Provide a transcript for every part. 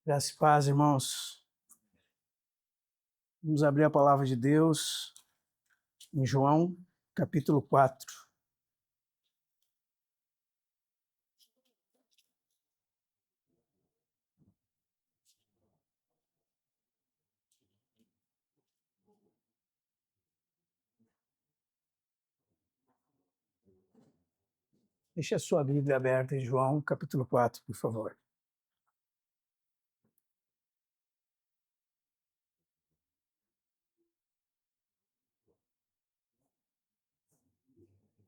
Graça e paz, irmãos. Vamos abrir a palavra de Deus em João, capítulo 4. Deixe a sua Bíblia aberta em João, capítulo 4, por favor.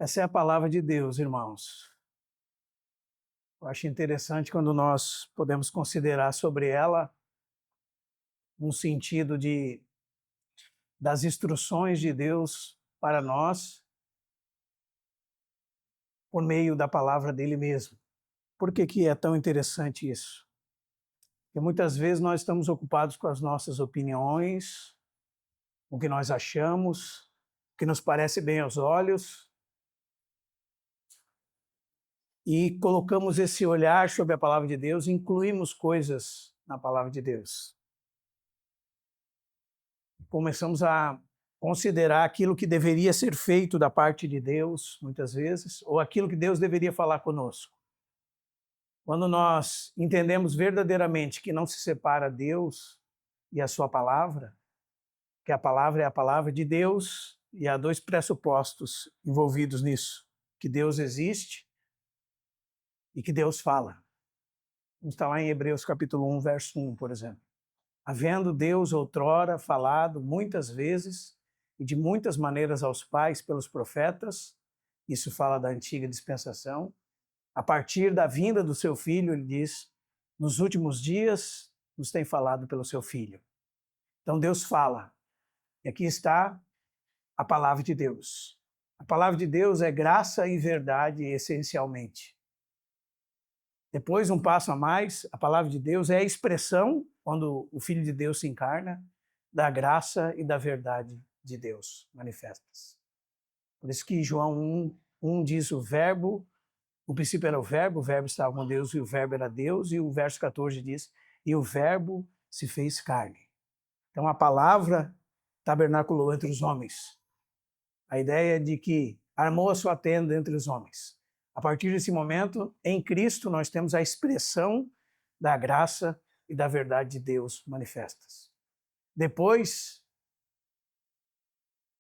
Essa é a palavra de Deus, irmãos. Eu acho interessante quando nós podemos considerar sobre ela um sentido das instruções de Deus para nós por meio da palavra dele mesmo. Por que é tão interessante isso? Porque muitas vezes nós estamos ocupados com as nossas opiniões, o que nós achamos, o que nos parece bem aos olhos, e colocamos esse olhar sobre a palavra de Deus, incluímos coisas na palavra de Deus. Começamos a considerar aquilo que deveria ser feito da parte de Deus, muitas vezes, ou aquilo que Deus deveria falar conosco. Quando nós entendemos verdadeiramente que não se separa Deus e a sua palavra, que a palavra é a palavra de Deus, e há dois pressupostos envolvidos nisso, que Deus existe e que Deus fala. Vamos estar lá em Hebreus capítulo 1, verso 1, por exemplo. Havendo Deus outrora falado muitas vezes e de muitas maneiras aos pais pelos profetas, isso fala da antiga dispensação, a partir da vinda do seu Filho, ele diz, nos últimos dias nos tem falado pelo seu Filho. Então Deus fala, e aqui está a palavra de Deus. A palavra de Deus é graça e verdade essencialmente. Depois, um passo a mais, a palavra de Deus é a expressão, quando o Filho de Deus se encarna, da graça e da verdade de Deus manifestas. Por isso que João 1 diz o verbo, no princípio era o verbo estava com Deus e o verbo era Deus, e o verso 14 diz, e o verbo se fez carne. Então a palavra tabernaculou entre os homens. A ideia de que armou a sua tenda entre os homens. A partir desse momento, em Cristo, nós temos a expressão da graça e da verdade de Deus manifestas. Depois,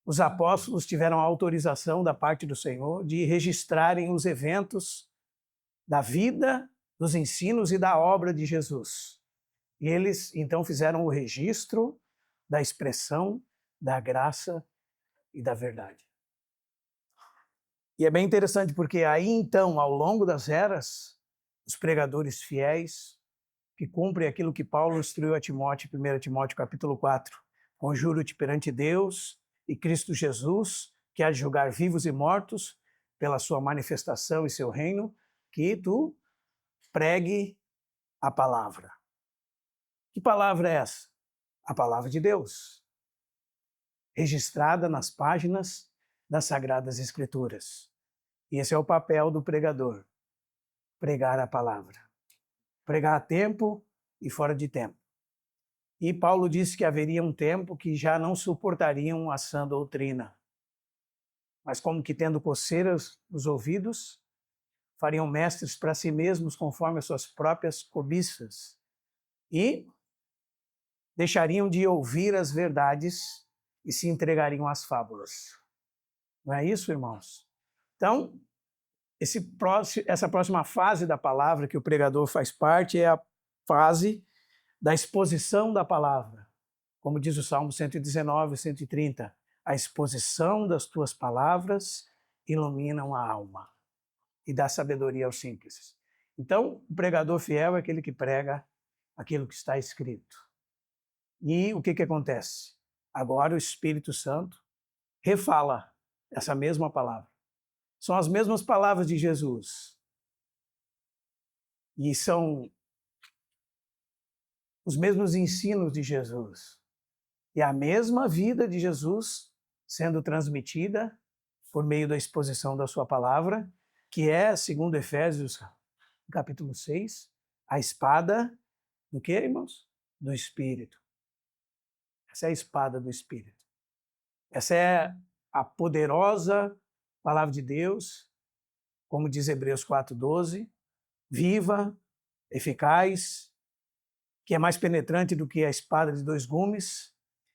os apóstolos tiveram a autorização da parte do Senhor de registrarem os eventos da vida, dos ensinos e da obra de Jesus. E eles, então, fizeram o registro da expressão da graça e da verdade. E é bem interessante porque aí então, ao longo das eras, os pregadores fiéis, que cumprem aquilo que Paulo instruiu a Timóteo, 1 Timóteo capítulo 4, conjuro-te perante Deus e Cristo Jesus, que há de julgar vivos e mortos pela sua manifestação e seu reino, que tu pregue a palavra. Que palavra é essa? A palavra de Deus, registrada nas páginas das Sagradas Escrituras. E esse é o papel do pregador, pregar a palavra. Pregar a tempo e fora de tempo. E Paulo disse que haveria um tempo que já não suportariam a sã doutrina, mas como que tendo coceiras nos ouvidos, fariam mestres para si mesmos conforme as suas próprias cobiças e deixariam de ouvir as verdades e se entregariam às fábulas. Não é isso, irmãos? Então, essa próxima fase da palavra que o pregador faz parte é a fase da exposição da palavra. Como diz o Salmo 119, 130, a exposição das tuas palavras iluminam a alma e dá sabedoria aos simples. Então, o pregador fiel é aquele que prega aquilo que está escrito. E o que acontece? Agora o Espírito Santo refala essa mesma palavra. São as mesmas palavras de Jesus. E são os mesmos ensinos de Jesus. E a mesma vida de Jesus sendo transmitida por meio da exposição da sua palavra, que é, segundo Efésios capítulo 6, a espada Do que, irmãos? Do Espírito. Essa é a espada do Espírito. Essa é a poderosa palavra de Deus, como diz Hebreus 4:12, viva, eficaz, que é mais penetrante do que a espada de dois gumes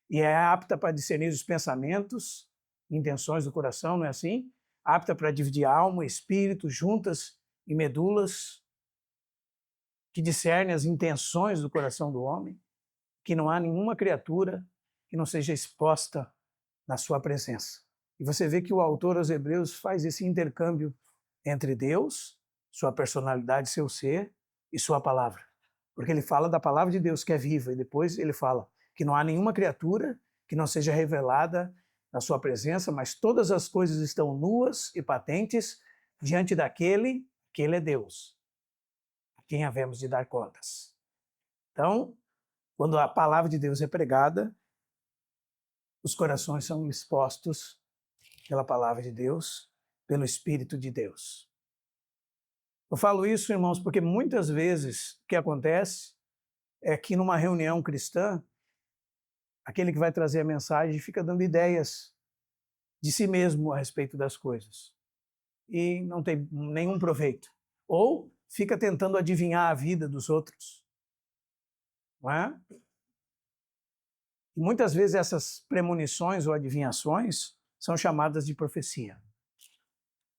e é apta para discernir os pensamentos, intenções do coração, não é assim? Apta para dividir alma, espírito, juntas e medulas, que discerne as intenções do coração do homem, que não há nenhuma criatura que não seja exposta na sua presença. E você vê que o autor aos Hebreus faz esse intercâmbio entre Deus, sua personalidade, seu ser, e sua palavra. Porque ele fala da palavra de Deus que é viva, e depois ele fala que não há nenhuma criatura que não seja revelada na sua presença, mas todas as coisas estão nuas e patentes diante daquele que ele é Deus, a quem havemos de dar contas. Então, quando a palavra de Deus é pregada, os corações são expostos pela palavra de Deus, pelo Espírito de Deus. Eu falo isso, irmãos, porque muitas vezes o que acontece é que numa reunião cristã, aquele que vai trazer a mensagem fica dando ideias de si mesmo a respeito das coisas e não tem nenhum proveito. Ou fica tentando adivinhar a vida dos outros. Não é? E muitas vezes essas premonições ou adivinhações são chamadas de profecia.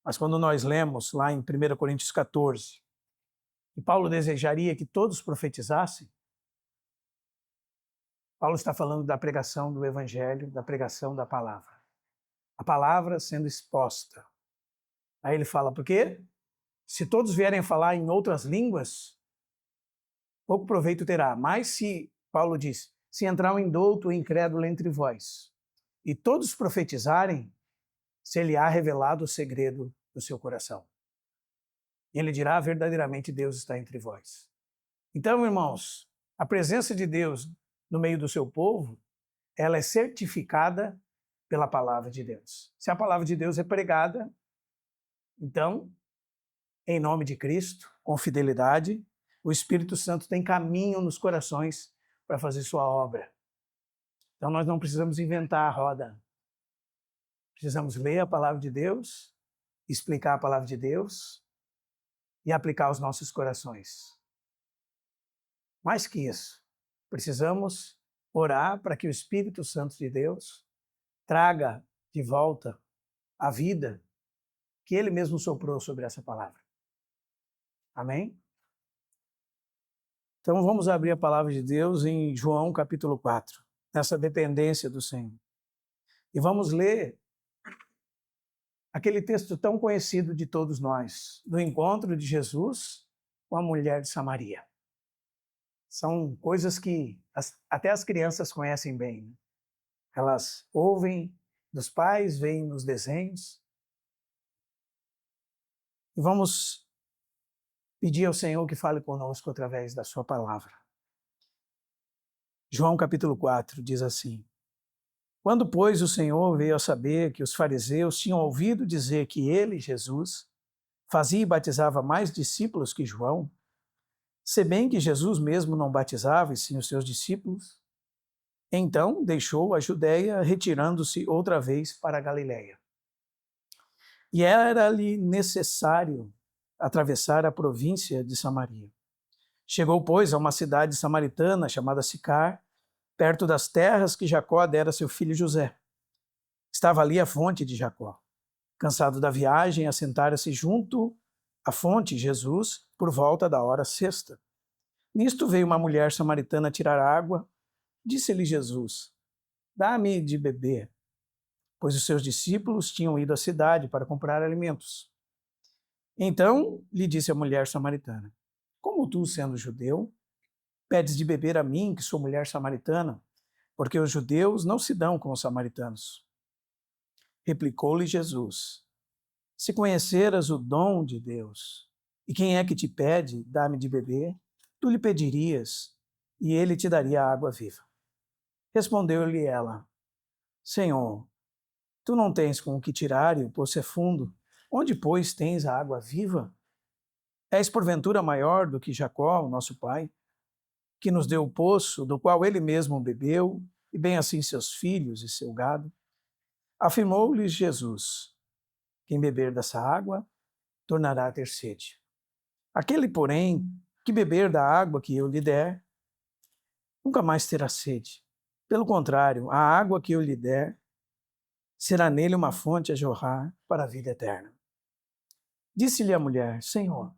Mas quando nós lemos lá em 1 Coríntios 14, que Paulo desejaria que todos profetizassem, Paulo está falando da pregação do Evangelho, da pregação da palavra. A palavra sendo exposta. Aí ele fala, porque se todos vierem falar em outras línguas, pouco proveito terá. Mas se, Paulo diz, se entrar um indouto ou incrédulo entre vós, e todos profetizarem, ser-lhe-á revelado o segredo do seu coração. E ele dirá, verdadeiramente Deus está entre vós. Então, irmãos, a presença de Deus no meio do seu povo, ela é certificada pela palavra de Deus. Se a palavra de Deus é pregada, então, em nome de Cristo, com fidelidade, o Espírito Santo tem caminho nos corações para fazer sua obra. Então, nós não precisamos inventar a roda. Precisamos ler a palavra de Deus, explicar a palavra de Deus e aplicar aos nossos corações. Mais que isso, precisamos orar para que o Espírito Santo de Deus traga de volta a vida que Ele mesmo soprou sobre essa palavra. Amém? Então vamos abrir a palavra de Deus em João capítulo 4, nessa dependência do Senhor. E vamos ler aquele texto tão conhecido de todos nós, do encontro de Jesus com a mulher de Samaria. São coisas que até as crianças conhecem bem. Né? Elas ouvem dos pais, veem nos desenhos. E vamos pedir ao Senhor que fale conosco através da sua palavra. João capítulo 4 diz assim: Quando, pois, o Senhor veio a saber que os fariseus tinham ouvido dizer que ele, Jesus, fazia e batizava mais discípulos que João, se bem que Jesus mesmo não batizava, e sim os seus discípulos, então deixou a Judéia, retirando-se outra vez para a Galiléia. E era-lhe necessário atravessar a província de Samaria. Chegou, pois, a uma cidade samaritana chamada Sicar, perto das terras que Jacó dera a seu filho José. Estava ali a fonte de Jacó. Cansado da viagem, assentara-se junto à fonte Jesus por volta da hora sexta. Nisto veio uma mulher samaritana tirar água. Disse-lhe Jesus: Dá-me de beber, pois os seus discípulos tinham ido à cidade para comprar alimentos. Então lhe disse a mulher samaritana: Como tu, sendo judeu, pedes de beber a mim, que sou mulher samaritana, porque os judeus não se dão com os samaritanos. Replicou-lhe Jesus: Se conheceras o dom de Deus, e quem é que te pede, dá-me de beber, tu lhe pedirias, e ele te daria a água viva. Respondeu-lhe ela: Senhor, tu não tens com o que tirar e o poço é fundo. Onde, pois, tens a água viva? És porventura maior do que Jacó, o nosso pai, que nos deu o poço, do qual ele mesmo bebeu, e bem assim seus filhos e seu gado. Afirmou-lhes Jesus: quem beber dessa água tornará a ter sede. Aquele, porém, que beber da água que eu lhe der, nunca mais terá sede. Pelo contrário, a água que eu lhe der será nele uma fonte a jorrar para a vida eterna. Disse-lhe a mulher: Senhor,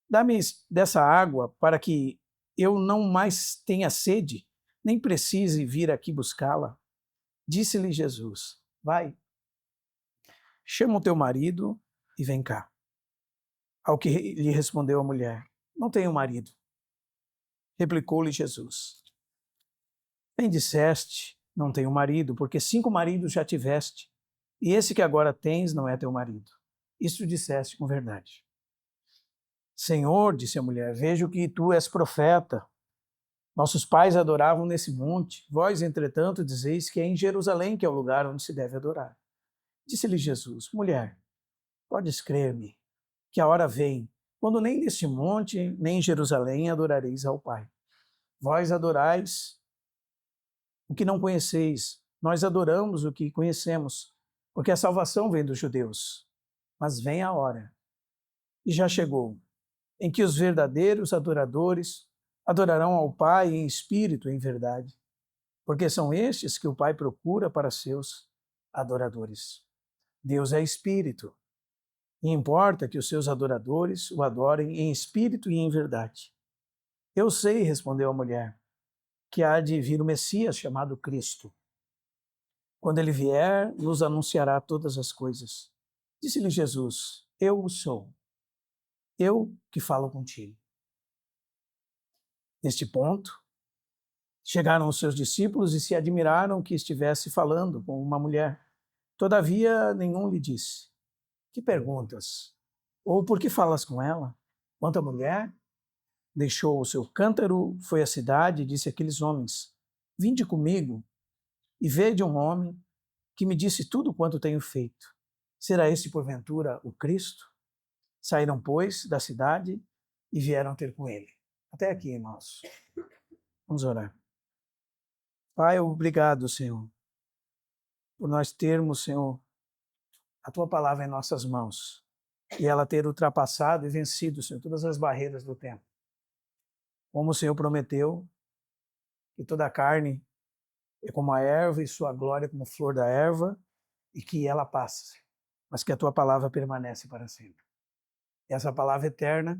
dá-me dessa água para que eu não mais tenha sede, nem precise vir aqui buscá-la. Disse-lhe Jesus: vai, chama o teu marido e vem cá. Ao que lhe respondeu a mulher: não tenho marido. Replicou-lhe Jesus: bem disseste, não tenho marido, porque 5 maridos já tiveste, e esse que agora tens não é teu marido. Isso disseste com verdade. Senhor, disse a mulher, vejo que tu és profeta. Nossos pais adoravam nesse monte. Vós, entretanto, dizeis que é em Jerusalém que é o lugar onde se deve adorar. Disse-lhe Jesus: mulher, podes crer-me, que a hora vem, quando nem neste monte, nem em Jerusalém adorareis ao Pai. Vós adorais o que não conheceis, nós adoramos o que conhecemos, porque a salvação vem dos judeus. Mas vem a hora, e já chegou, em que os verdadeiros adoradores adorarão ao Pai em espírito e em verdade, porque são estes que o Pai procura para seus adoradores. Deus é espírito, e importa que os seus adoradores o adorem em espírito e em verdade. Eu sei, respondeu a mulher, que há de vir o Messias chamado Cristo. Quando ele vier, nos anunciará todas as coisas. Disse-lhe Jesus: eu o sou, eu que falo contigo. Neste ponto, chegaram os seus discípulos e se admiraram que estivesse falando com uma mulher. Todavia, nenhum lhe disse: que perguntas? Ou por que falas com ela? Quanto à mulher, deixou o seu cântaro, foi à cidade e disse àqueles homens: vinde comigo e vede um homem que me disse tudo quanto tenho feito. Será este, porventura, o Cristo? Saíram, pois, da cidade e vieram ter com ele. Até aqui, irmãos. Vamos orar. Pai, obrigado, Senhor, por nós termos, Senhor, a Tua palavra em nossas mãos e ela ter ultrapassado e vencido, Senhor, todas as barreiras do tempo. Como o Senhor prometeu, que toda a carne é como a erva e sua glória como flor da erva e que ela passa, mas que a Tua palavra permanece para sempre. E essa palavra eterna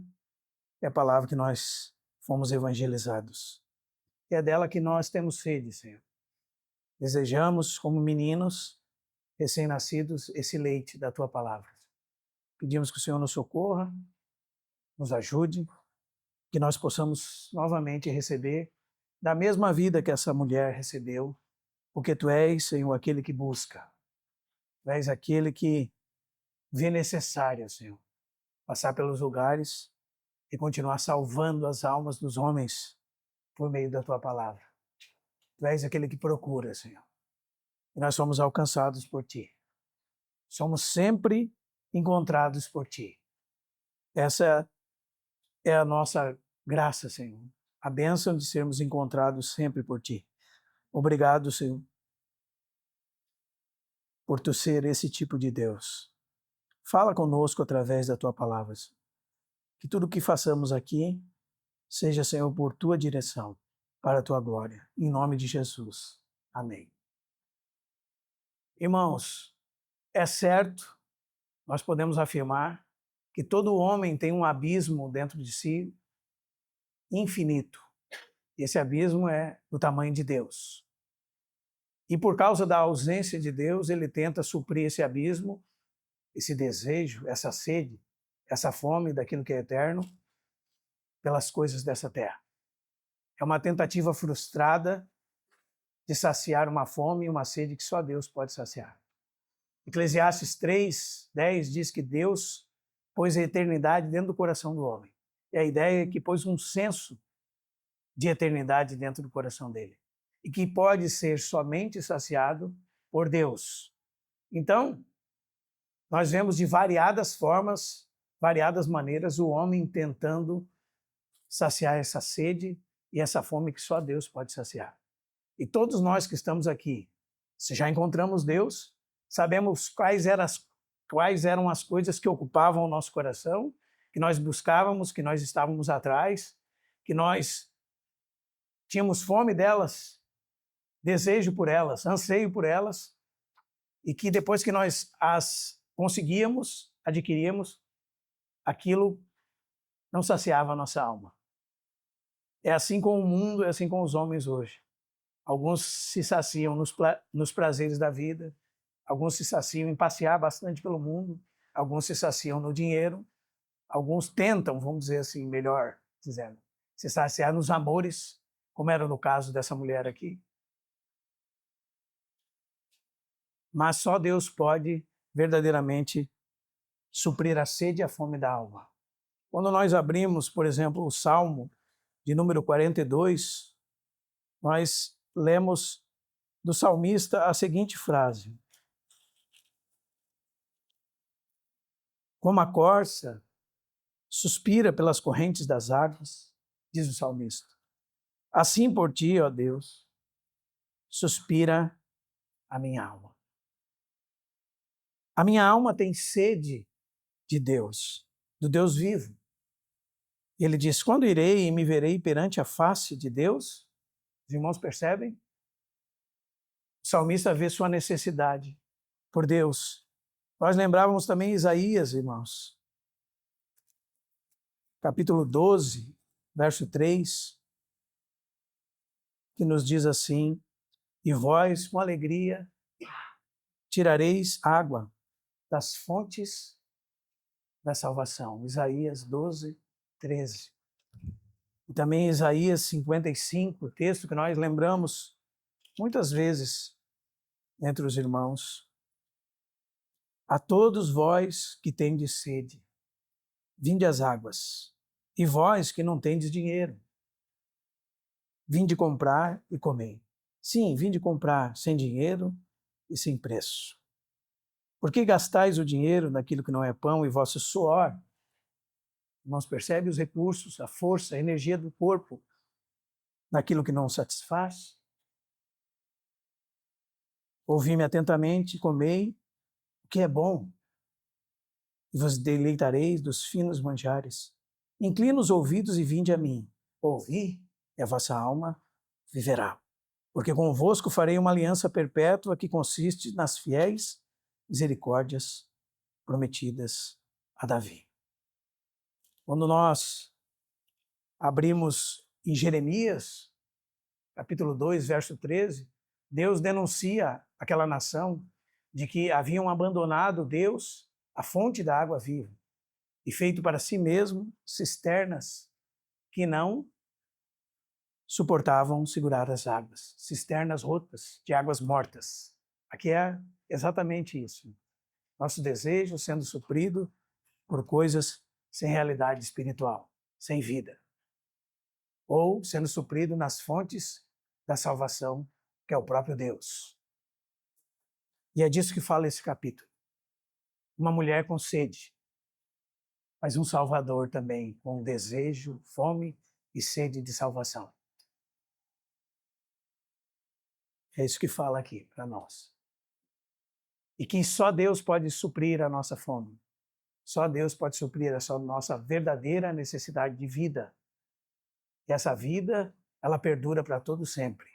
é a palavra que nós fomos evangelizados. E é dela que nós temos sede, Senhor. Desejamos, como meninos recém-nascidos, esse leite da Tua palavra. Pedimos que o Senhor nos socorra, nos ajude, que nós possamos novamente receber da mesma vida que essa mulher recebeu, porque Tu és, Senhor, aquele que busca. Tu és aquele que vê necessário, Senhor, passar pelos lugares e continuar salvando as almas dos homens por meio da Tua palavra. Tu és aquele que procura, Senhor. E nós somos alcançados por Ti. Somos sempre encontrados por Ti. Essa é a nossa graça, Senhor. A bênção de sermos encontrados sempre por Ti. Obrigado, Senhor, por Tu ser esse tipo de Deus. Fala conosco através da Tua palavra, Senhor. Que tudo o que façamos aqui seja, Senhor, por Tua direção, para a Tua glória. Em nome de Jesus. Amém. Irmãos, é certo, nós podemos afirmar que todo homem tem um abismo dentro de si infinito. Esse abismo é do tamanho de Deus. E por causa da ausência de Deus, ele tenta suprir esse abismo, esse desejo, essa sede, essa fome daquilo que é eterno, pelas coisas dessa terra. É uma tentativa frustrada de saciar uma fome e uma sede que só Deus pode saciar. Eclesiastes 3:10 diz que Deus pôs a eternidade dentro do coração do homem. E a ideia é que pôs um senso de eternidade dentro do coração dele. E que pode ser somente saciado por Deus. Então, nós vemos de variadas formas, variadas maneiras, o homem tentando saciar essa sede E essa fome que só Deus pode saciar. E todos nós que estamos aqui, se já encontramos Deus, sabemos quais eram as coisas que ocupavam o nosso coração, que nós buscávamos, que nós estávamos atrás, que nós tínhamos fome delas, desejo por elas, anseio por elas, e que depois que nós as conseguíamos, adquiríamos, aquilo não saciava a nossa alma. É assim com o mundo, é assim com os homens hoje. Alguns se saciam nos prazeres da vida, alguns se saciam em passear bastante pelo mundo, alguns se saciam no dinheiro, alguns tentam, vamos dizer assim, melhor dizendo, se saciar nos amores, como era no caso dessa mulher aqui. Mas só Deus pode verdadeiramente suprir a sede e a fome da alma. Quando nós abrimos, por exemplo, o Salmo de número 42, nós lemos do salmista a seguinte frase: como a corça suspira pelas correntes das águas, diz o salmista, assim por ti, ó Deus, suspira a minha alma. A minha alma tem sede de Deus, do Deus vivo. Ele diz: quando irei e me verei perante a face de Deus? Os irmãos percebem? O salmista vê sua necessidade por Deus. Nós lembrávamos também Isaías, irmãos. Capítulo 12, verso 3, que nos diz assim: e vós, com alegria, tirareis água das fontes da salvação. Isaías 12, 13. E também Isaías 55, texto que nós lembramos muitas vezes entre os irmãos. A todos vós que tendes sede, vinde às águas, e vós que não tendes dinheiro, vinde comprar e comei. Sim, vinde comprar sem dinheiro e sem preço. Por que gastais o dinheiro naquilo que não é pão e vosso suor? Irmãos, percebe os recursos, a força, a energia do corpo naquilo que não satisfaz? Ouvi-me atentamente, comei o que é bom, e vos deleitareis dos finos manjares. Inclina os ouvidos e vinde a mim. Ouvi, e a vossa alma viverá. Porque convosco farei uma aliança perpétua que consiste nas fiéis misericórdias prometidas a Davi. Quando nós abrimos em Jeremias, capítulo 2, verso 13, Deus denuncia aquela nação de que haviam abandonado Deus, a fonte da água viva, e feito para si mesmo cisternas que não suportavam segurar as águas, cisternas rotas de águas mortas. Aqui é exatamente isso. Nosso desejo sendo suprido por coisas sem realidade espiritual, sem vida. Ou sendo suprido nas fontes da salvação, que é o próprio Deus. E é disso que fala esse capítulo. Uma mulher com sede, mas um Salvador também com desejo, fome e sede de salvação. É isso que fala aqui para nós. E que só Deus pode suprir a nossa fome. Só Deus pode suprir essa nossa verdadeira necessidade de vida. E essa vida, ela perdura para todo sempre.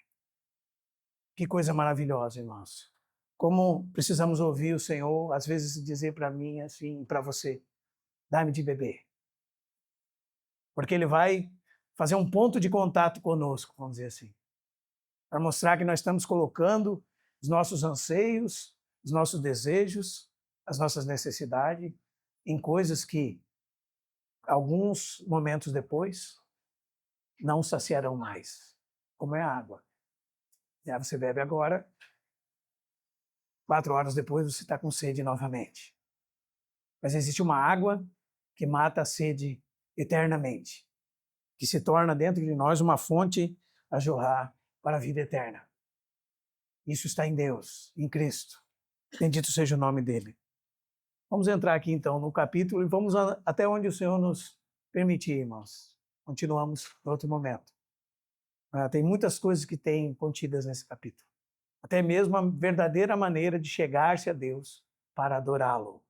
Que coisa maravilhosa, irmãos. Como precisamos ouvir o Senhor, às vezes dizer para mim assim, para você, dá-me de beber. Porque Ele vai fazer um ponto de contato conosco, vamos dizer assim. Para mostrar que nós estamos colocando os nossos anseios, os nossos desejos, as nossas necessidades em coisas que, alguns momentos depois, não saciarão mais, como é a água. E aí você bebe agora, 4 horas depois você está com sede novamente. Mas existe uma água que mata a sede eternamente, que se torna dentro de nós uma fonte a jorrar para a vida eterna. Isso está em Deus, em Cristo. Bendito seja o nome dele. Vamos entrar aqui então no capítulo e vamos até onde o Senhor nos permitir, irmãos. Continuamos em outro momento. Tem muitas coisas que tem contidas nesse capítulo. Até mesmo a verdadeira maneira de chegar-se a Deus para adorá-lo.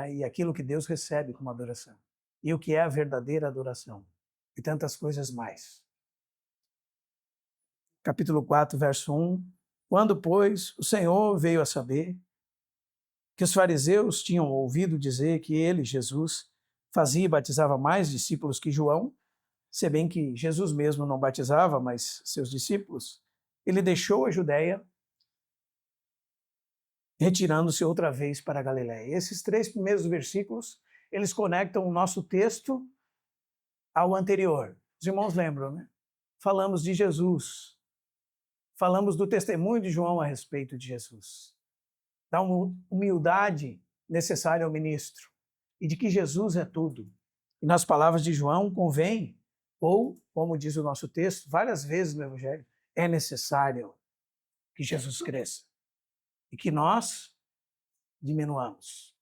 E aquilo que Deus recebe como adoração. E o que é a verdadeira adoração. E tantas coisas mais. Capítulo 4, verso 1. Quando, pois, o Senhor veio a saber que os fariseus tinham ouvido dizer que ele, Jesus, fazia e batizava mais discípulos que João, se bem que Jesus mesmo não batizava, mas seus discípulos, ele deixou a Judéia, retirando-se outra vez para a Galiléia. Esses 3 primeiros versículos, eles conectam o nosso texto ao anterior. Os irmãos lembram, né? Falamos de Jesus, falamos do testemunho de João a respeito de Jesus, da humildade necessária ao ministro e de que Jesus é tudo. E nas palavras de João, convém, ou, como diz o nosso texto, várias vezes no Evangelho, é necessário que Jesus cresça e que nós diminuamos.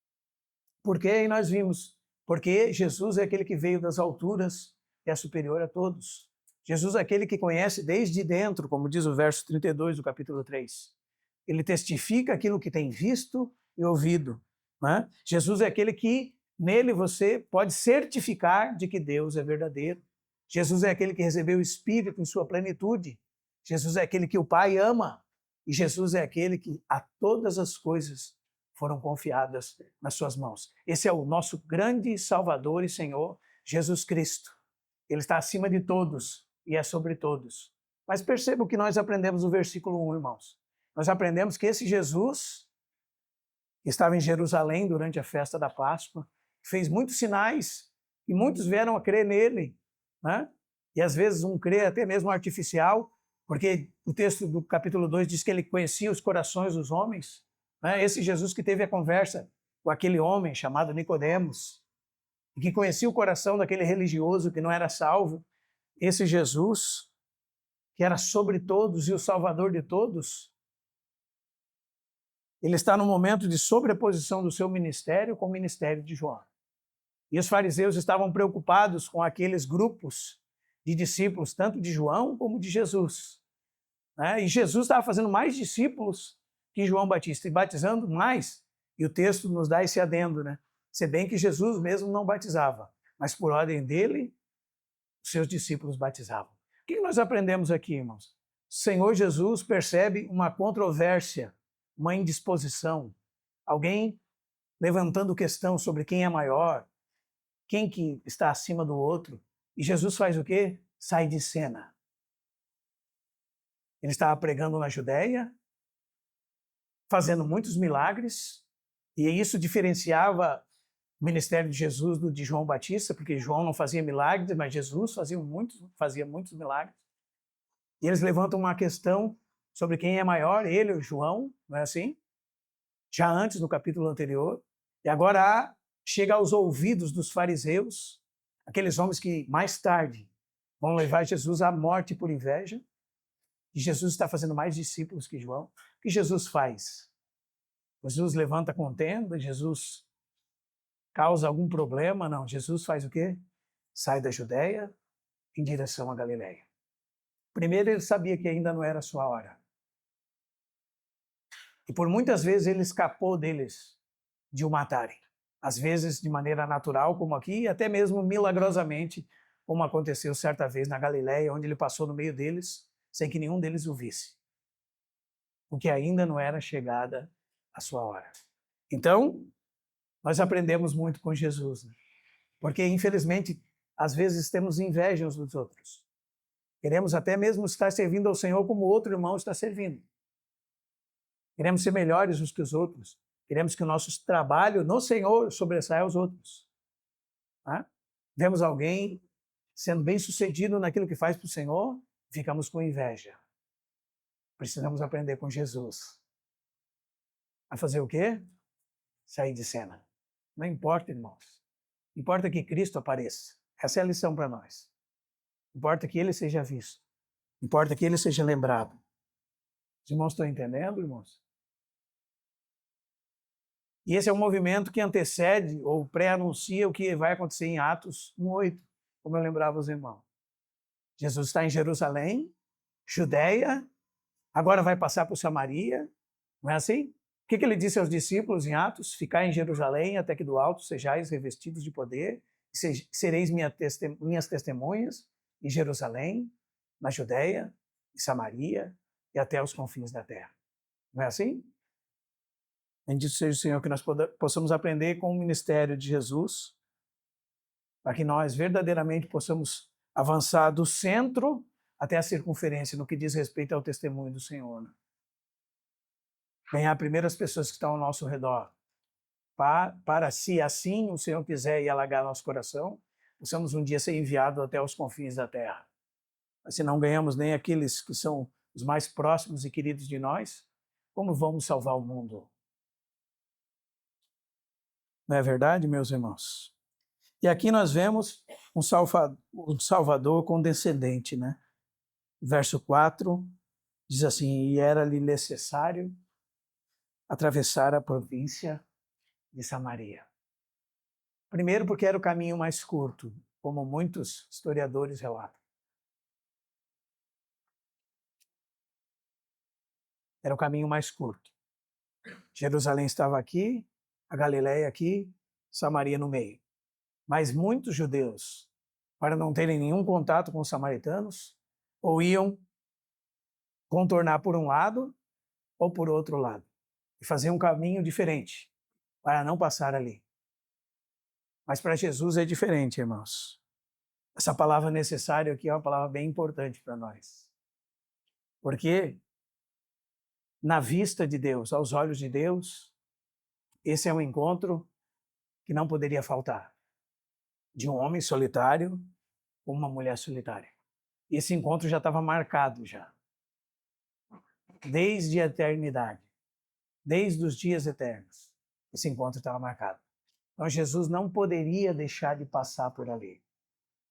Por quê? E nós vimos, porque Jesus é aquele que veio das alturas e é superior a todos. Jesus é aquele que conhece desde dentro, como diz o verso 32 do capítulo 3. Ele testifica aquilo que tem visto e ouvido. Né? Jesus é aquele que, nele você pode certificar de que Deus é verdadeiro. Jesus é aquele que recebeu o Espírito em sua plenitude. Jesus é aquele que o Pai ama. E Jesus é aquele que a todas as coisas foram confiadas nas suas mãos. Esse é o nosso grande Salvador e Senhor, Jesus Cristo. Ele está acima de todos e é sobre todos. Mas perceba o que nós aprendemos no versículo 1, irmãos. Nós aprendemos que esse Jesus, que estava em Jerusalém durante a festa da Páscoa, fez muitos sinais e muitos vieram a crer nele. Né? E às vezes um crê até mesmo artificial, porque o texto do capítulo 2 diz que ele conhecia os corações dos homens. Né? Esse Jesus que teve a conversa com aquele homem chamado Nicodemos, e que conhecia o coração daquele religioso que não era salvo, esse Jesus, que era sobre todos e o Salvador de todos, ele está no momento de sobreposição do seu ministério com o ministério de João. E os fariseus estavam preocupados com aqueles grupos de discípulos, tanto de João como de Jesus. E Jesus estava fazendo mais discípulos que João Batista, e batizando mais, e o texto nos dá esse adendo, né? Se bem que Jesus mesmo não batizava, mas por ordem dele, os seus discípulos batizavam. O que nós aprendemos aqui, irmãos? O Senhor Jesus percebe uma controvérsia, uma indisposição, alguém levantando questão sobre quem é maior, quem que está acima do outro. E Jesus faz o quê? Sai de cena. Ele estava pregando na Judéia, fazendo muitos milagres, e isso diferenciava o ministério de Jesus do de João Batista, porque João não fazia milagres, mas Jesus fazia muitos milagres. E eles levantam uma questão sobre quem é maior, ele ou João, não é assim? Já antes, no capítulo anterior. E agora chega aos ouvidos dos fariseus, aqueles homens que mais tarde vão levar Jesus à morte por inveja. E Jesus está fazendo mais discípulos que João. O que Jesus faz? Jesus levanta contenda, Jesus causa algum problema? Não, Jesus faz o quê? Sai da Judéia em direção à Galiléia. Primeiro, ele sabia que ainda não era a sua hora. E por muitas vezes ele escapou deles de o matarem. Às vezes de maneira natural, como aqui, e até mesmo milagrosamente, como aconteceu certa vez na Galiléia, onde ele passou no meio deles, sem que nenhum deles o visse. Porque ainda não era chegada a sua hora. Então, nós aprendemos muito com Jesus, né? Porque, infelizmente, às vezes temos inveja uns dos outros. Queremos até mesmo estar servindo ao Senhor como o outro irmão está servindo. Queremos ser melhores uns que os outros. Queremos que o nosso trabalho no Senhor sobressaia aos outros. Vemos alguém sendo bem-sucedido naquilo que faz para o Senhor, ficamos com inveja. Precisamos aprender com Jesus. A fazer o quê? Sair de cena. Não importa, irmãos. Importa que Cristo apareça. Essa é a lição para nós. Importa que Ele seja visto. Importa que Ele seja lembrado. Os irmãos estão entendendo, irmãos? E esse é um movimento que antecede ou pré-anuncia o que vai acontecer em Atos 1:8, como eu lembrava os irmãos. Jesus está em Jerusalém, Judeia, agora vai passar por Samaria, não é assim? O que ele disse aos discípulos em Atos? Ficai em Jerusalém até que do alto sejais revestidos de poder, sereis minhas testemunhas em Jerusalém, na Judeia, em Samaria e até os confins da terra. Não é assim? Bendito seja o Senhor que nós possamos aprender com o ministério de Jesus, para que nós verdadeiramente possamos avançar do centro até a circunferência no que diz respeito ao testemunho do Senhor. Ganhar primeiro as pessoas que estão ao nosso redor, para se assim o Senhor quiser e alagar nosso coração, possamos um dia ser enviados até os confins da terra. Mas se não ganhamos nem aqueles que são os mais próximos e queridos de nós, como vamos salvar o mundo? Não é verdade, meus irmãos? E aqui nós vemos um Salvador condescendente, né? Verso 4 diz assim: e era-lhe necessário atravessar a província de Samaria. Primeiro porque era o caminho mais curto, como muitos historiadores relatam. Era o caminho mais curto. Jerusalém estava aqui, a Galileia aqui, Samaria no meio. Mas muitos judeus, para não terem nenhum contato com os samaritanos, ou iam contornar por um lado ou por outro lado, e fazer um caminho diferente, para não passar ali. Mas para Jesus é diferente, irmãos. Essa palavra necessário aqui é uma palavra bem importante para nós. Porque na vista de Deus, aos olhos de Deus, esse é um encontro que não poderia faltar. De um homem solitário com uma mulher solitária. Esse encontro já estava marcado já. Desde a eternidade. Desde os dias eternos. Esse encontro estava marcado. Então Jesus não poderia deixar de passar por ali.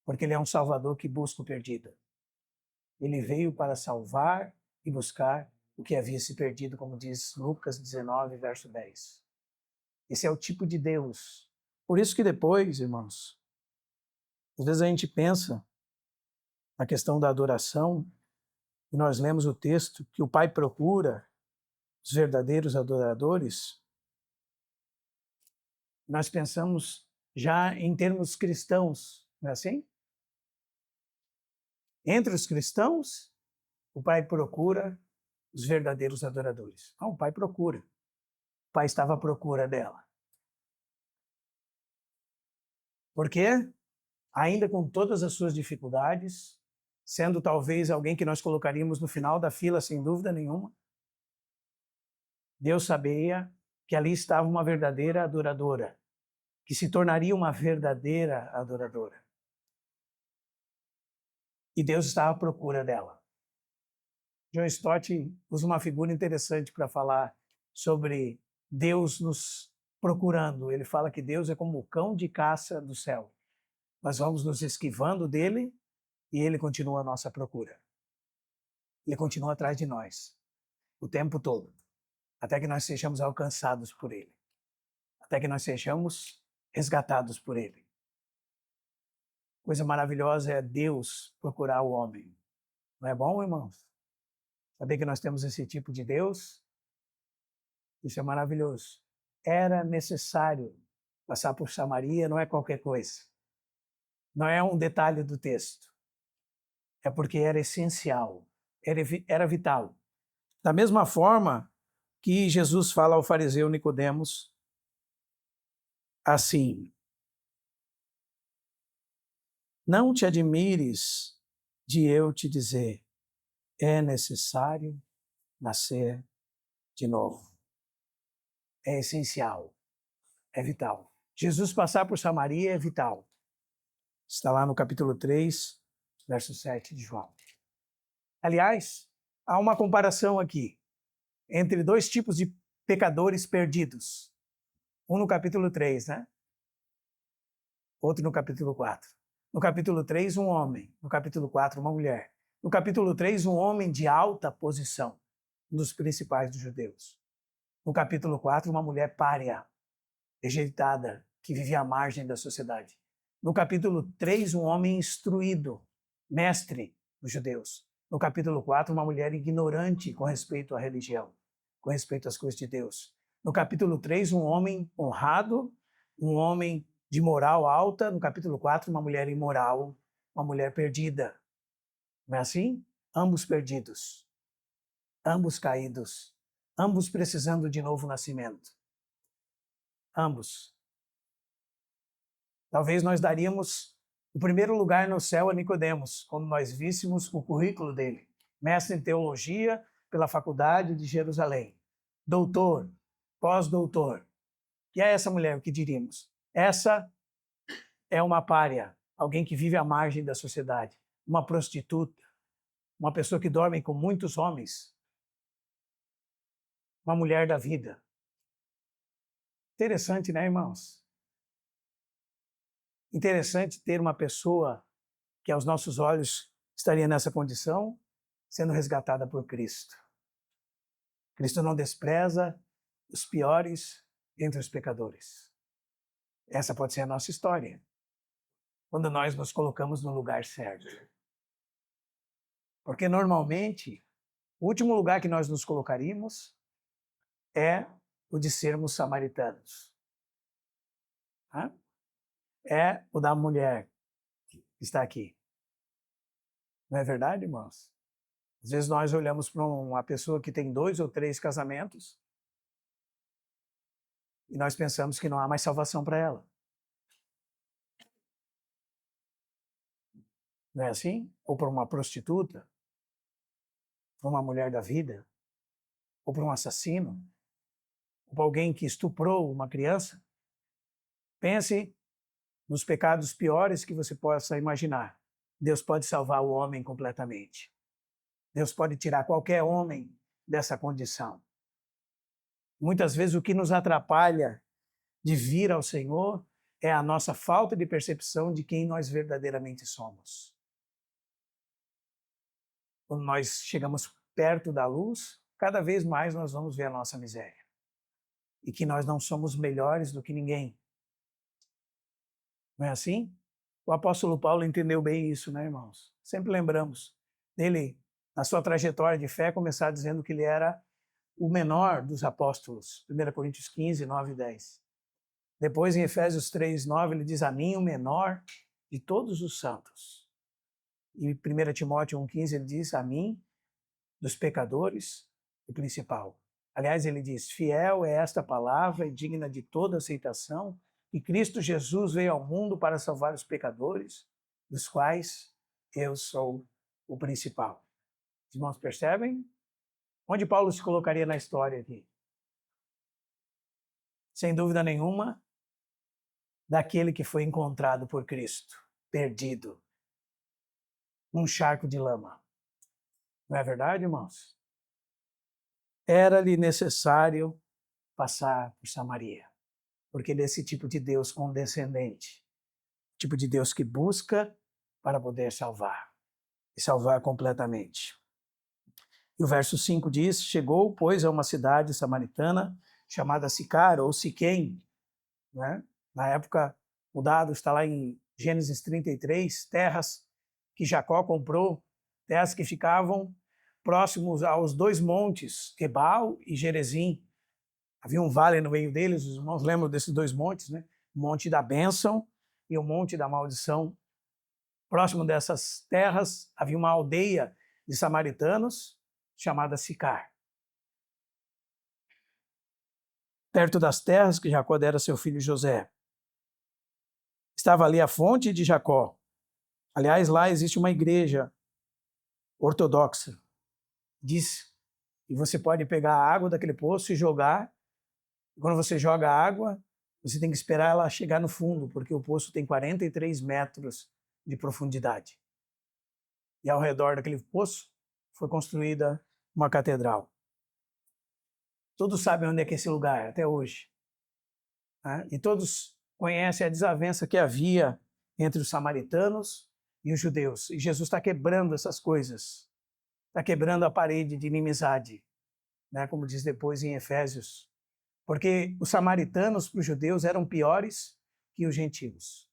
Porque ele é um Salvador que busca o perdido. Ele veio para salvar e buscar o que havia se perdido, como diz Lucas 19, verso 10. Esse é o tipo de Deus. Por isso que depois, irmãos, às vezes a gente pensa na questão da adoração, e nós lemos o texto que o Pai procura os verdadeiros adoradores, nós pensamos já em termos cristãos, não é assim? Entre os cristãos, o Pai procura os verdadeiros adoradores. Não, o Pai procura. O Pai estava à procura dela. Por quê? Ainda com todas as suas dificuldades, sendo talvez alguém que nós colocaríamos no final da fila, sem dúvida nenhuma, Deus sabia que ali estava uma verdadeira adoradora, que se tornaria uma verdadeira adoradora. E Deus estava à procura dela. John Stott usa uma figura interessante para falar sobre Deus nos procurando. Ele fala que Deus é como o cão de caça do céu. Nós vamos nos esquivando dele e ele continua a nossa procura. Ele continua atrás de nós o tempo todo, até que nós sejamos alcançados por ele, até que nós sejamos resgatados por ele. Coisa maravilhosa é Deus procurar o homem. Não é bom, irmãos? Saber que nós temos esse tipo de Deus? Isso é maravilhoso. Era necessário passar por Samaria, não é qualquer coisa. Não é um detalhe do texto. É porque era essencial, era vital. Da mesma forma que Jesus fala ao fariseu Nicodemos assim: não te admires de eu te dizer, é necessário nascer de novo. É essencial, é vital. Jesus passar por Samaria é vital. Está lá no capítulo 3, verso 7 de João. Aliás, há uma comparação aqui entre dois tipos de pecadores perdidos. Um no capítulo 3, né? Outro no capítulo 4. No capítulo 3, um homem. No capítulo 4, uma mulher. No capítulo 3, um homem de alta posição, um dos principais dos judeus. No capítulo 4, uma mulher pária, rejeitada, que vivia à margem da sociedade. No capítulo 3, um homem instruído, mestre, os judeus. No capítulo 4, uma mulher ignorante com respeito à religião, com respeito às coisas de Deus. No capítulo 3, um homem honrado, um homem de moral alta. No capítulo 4, uma mulher imoral, uma mulher perdida. Não é assim? Ambos perdidos, ambos caídos, ambos precisando de novo nascimento. Ambos. Talvez nós daríamos o primeiro lugar no céu a Nicodemos, quando nós víssemos o currículo dele. Mestre em teologia pela Faculdade de Jerusalém. Doutor, pós-doutor. E é essa mulher, o que diríamos? Essa é uma pária, alguém que vive à margem da sociedade, uma prostituta, uma pessoa que dorme com muitos homens, uma mulher da vida. Interessante, né, irmãos? Interessante ter uma pessoa que aos nossos olhos estaria nessa condição, sendo resgatada por Cristo. Cristo não despreza os piores entre os pecadores. Essa pode ser a nossa história, quando nós nos colocamos no lugar certo. Porque normalmente, o último lugar que nós nos colocaríamos é o de sermos samaritanos. É o da mulher que está aqui. Não é verdade, irmãos? Às vezes nós olhamos para uma pessoa que tem 2 ou 3 casamentos e nós pensamos que não há mais salvação para ela. Não é assim? Ou para uma prostituta, para uma mulher da vida, ou para um assassino, ou para alguém que estuprou uma criança. Pense nos pecados piores que você possa imaginar. Deus pode salvar o homem completamente. Deus pode tirar qualquer homem dessa condição. Muitas vezes o que nos atrapalha de vir ao Senhor é a nossa falta de percepção de quem nós verdadeiramente somos. Quando nós chegamos perto da luz, cada vez mais nós vamos ver a nossa miséria. E que nós não somos melhores do que ninguém. Não é assim? O apóstolo Paulo entendeu bem isso, né, irmãos? Sempre lembramos dele, na sua trajetória de fé, começar dizendo que ele era o menor dos apóstolos. 1 Coríntios 15, 9 e 10. Depois, em Efésios 3, 9, ele diz: a mim, o menor de todos os santos. E 1 Timóteo 1, 15, ele diz: a mim, dos pecadores, o principal. Aliás, ele diz: fiel é esta palavra e digna de toda aceitação, que Cristo Jesus veio ao mundo para salvar os pecadores, dos quais eu sou o principal. Os irmãos percebem? Onde Paulo se colocaria na história aqui? Sem dúvida nenhuma, daquele que foi encontrado por Cristo, perdido, num charco de lama. Não é verdade, irmãos? Era-lhe necessário passar por Samaria, porque ele é esse tipo de Deus condescendente, tipo de Deus que busca para poder salvar, e salvar completamente. E o verso 5 diz: chegou, pois, a uma cidade samaritana chamada Sicar, ou Siquém, né? Na época, o dado está lá em Gênesis 33, terras que Jacó comprou, terras que ficavam próximos aos 2 montes, Ebal e Gerezim. Havia um vale no meio deles, os irmãos lembram desses 2 montes, né? O monte da bênção e o monte da maldição. Próximo dessas terras havia uma aldeia de samaritanos chamada Sicar. Perto das terras que Jacó dera a seu filho José. Estava ali a fonte de Jacó. Aliás, lá existe uma igreja ortodoxa. Diz que você pode pegar a água daquele poço e jogar. Quando você joga a água, você tem que esperar ela chegar no fundo, porque o poço tem 43 metros de profundidade. E ao redor daquele poço foi construída uma catedral. Todos sabem onde é que é esse lugar, até hoje. E todos conhecem a desavença que havia entre os samaritanos e os judeus. E Jesus está quebrando essas coisas. Está quebrando a parede de inimizade, né? Como diz depois em Efésios. Porque os samaritanos para os judeus eram piores que os gentios.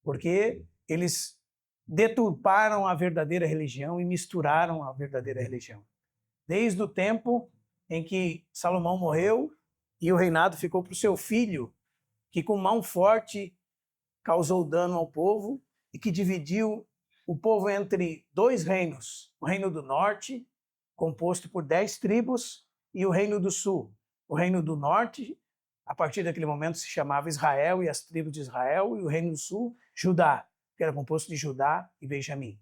Porque eles deturparam a verdadeira religião e misturaram a verdadeira religião. Desde o tempo em que Salomão morreu e o reinado ficou para o seu filho, que com mão forte causou dano ao povo e que dividiu o povo entre dois reinos, o reino do norte, composto por 10 tribos, e o reino do sul. O reino do norte, a partir daquele momento, se chamava Israel e as tribos de Israel, e o reino do sul, Judá, que era composto de Judá e Benjamim.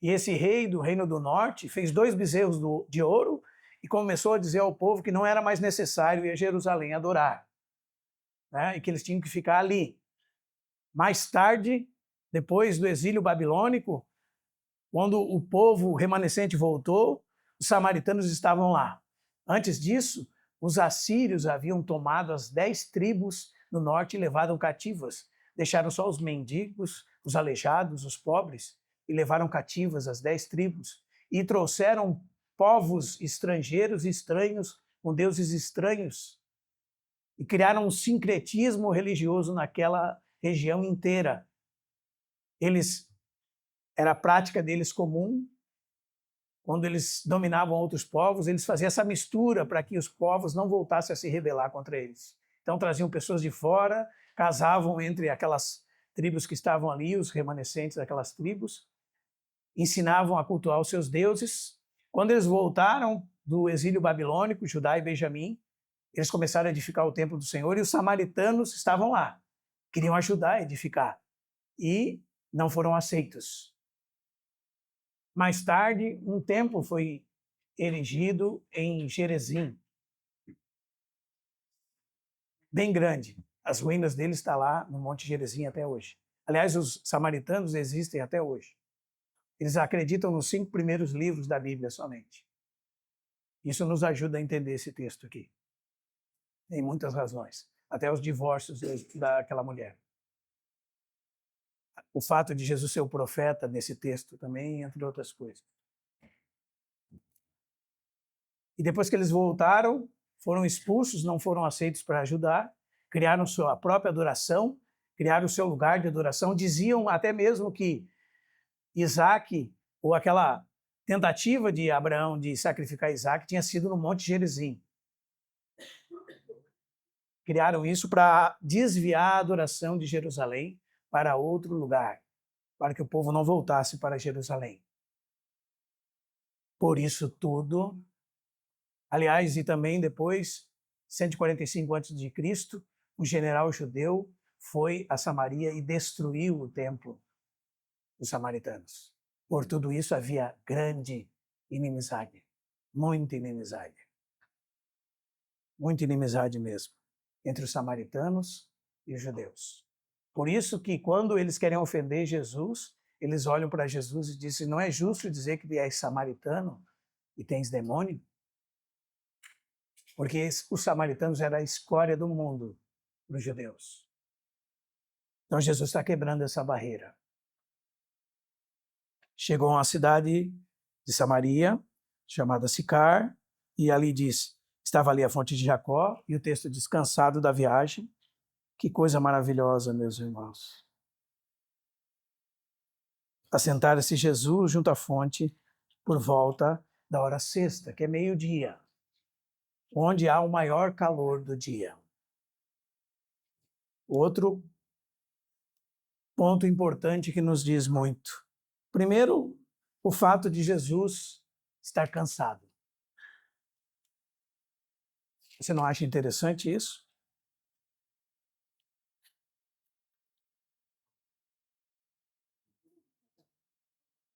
E esse rei do reino do norte fez 2 bezerros de ouro e começou a dizer ao povo que não era mais necessário ir a Jerusalém adorar, né? E que eles tinham que ficar ali. Mais tarde, depois do exílio babilônico, quando o povo remanescente voltou, os samaritanos estavam lá. Antes disso, os assírios haviam tomado as 10 tribos no norte e levaram cativas. Deixaram só os mendigos, os aleijados, os pobres, e levaram cativas as 10 tribos. E trouxeram povos estrangeiros e estranhos, com deuses estranhos. E criaram um sincretismo religioso naquela região inteira. Era a prática deles comum. Quando eles dominavam outros povos, eles faziam essa mistura para que os povos não voltassem a se rebelar contra eles. Então traziam pessoas de fora, casavam entre aquelas tribos que estavam ali, os remanescentes daquelas tribos, ensinavam a cultuar os seus deuses. Quando eles voltaram do exílio babilônico, Judá e Benjamim, eles começaram a edificar o templo do Senhor e os samaritanos estavam lá, queriam ajudar a edificar e não foram aceitos. Mais tarde, um templo foi erigido em Gerezim, bem grande. As ruínas dele estão lá no Monte Gerezim até hoje. Aliás, os samaritanos existem até hoje. Eles acreditam nos 5 primeiros livros da Bíblia somente. Isso nos ajuda a entender esse texto aqui. Tem muitas razões. Até os divórcios daquela mulher. O fato de Jesus ser o profeta nesse texto também, entre outras coisas. E depois que eles voltaram, foram expulsos, não foram aceitos para ajudar, criaram sua própria adoração, criaram o seu lugar de adoração, diziam até mesmo que Isaac, ou aquela tentativa de Abraão de sacrificar Isaac, tinha sido no Monte Gerizim. Criaram isso para desviar a adoração de Jerusalém para outro lugar, para que o povo não voltasse para Jerusalém. Por isso tudo, aliás, e também depois, 145 a.C., um general judeu foi a Samaria e destruiu o templo dos samaritanos. Por tudo isso havia grande inimizade, muita inimizade. Muita inimizade mesmo, entre os samaritanos e os judeus. Por isso que quando eles querem ofender Jesus, eles olham para Jesus e dizem, não é justo dizer que és samaritano e tens demônio? Porque os samaritanos eram a escória do mundo para os judeus. Então Jesus está quebrando essa barreira. Chegou a uma cidade de Samaria, chamada Sicar, e ali diz, estava ali a fonte de Jacó, e o texto diz, cansado da viagem. Que coisa maravilhosa, meus irmãos. Assentara-se Jesus junto à fonte por volta da hora sexta, que é meio-dia, onde há o maior calor do dia. Outro ponto importante que nos diz muito. Primeiro, o fato de Jesus estar cansado. Você não acha interessante isso?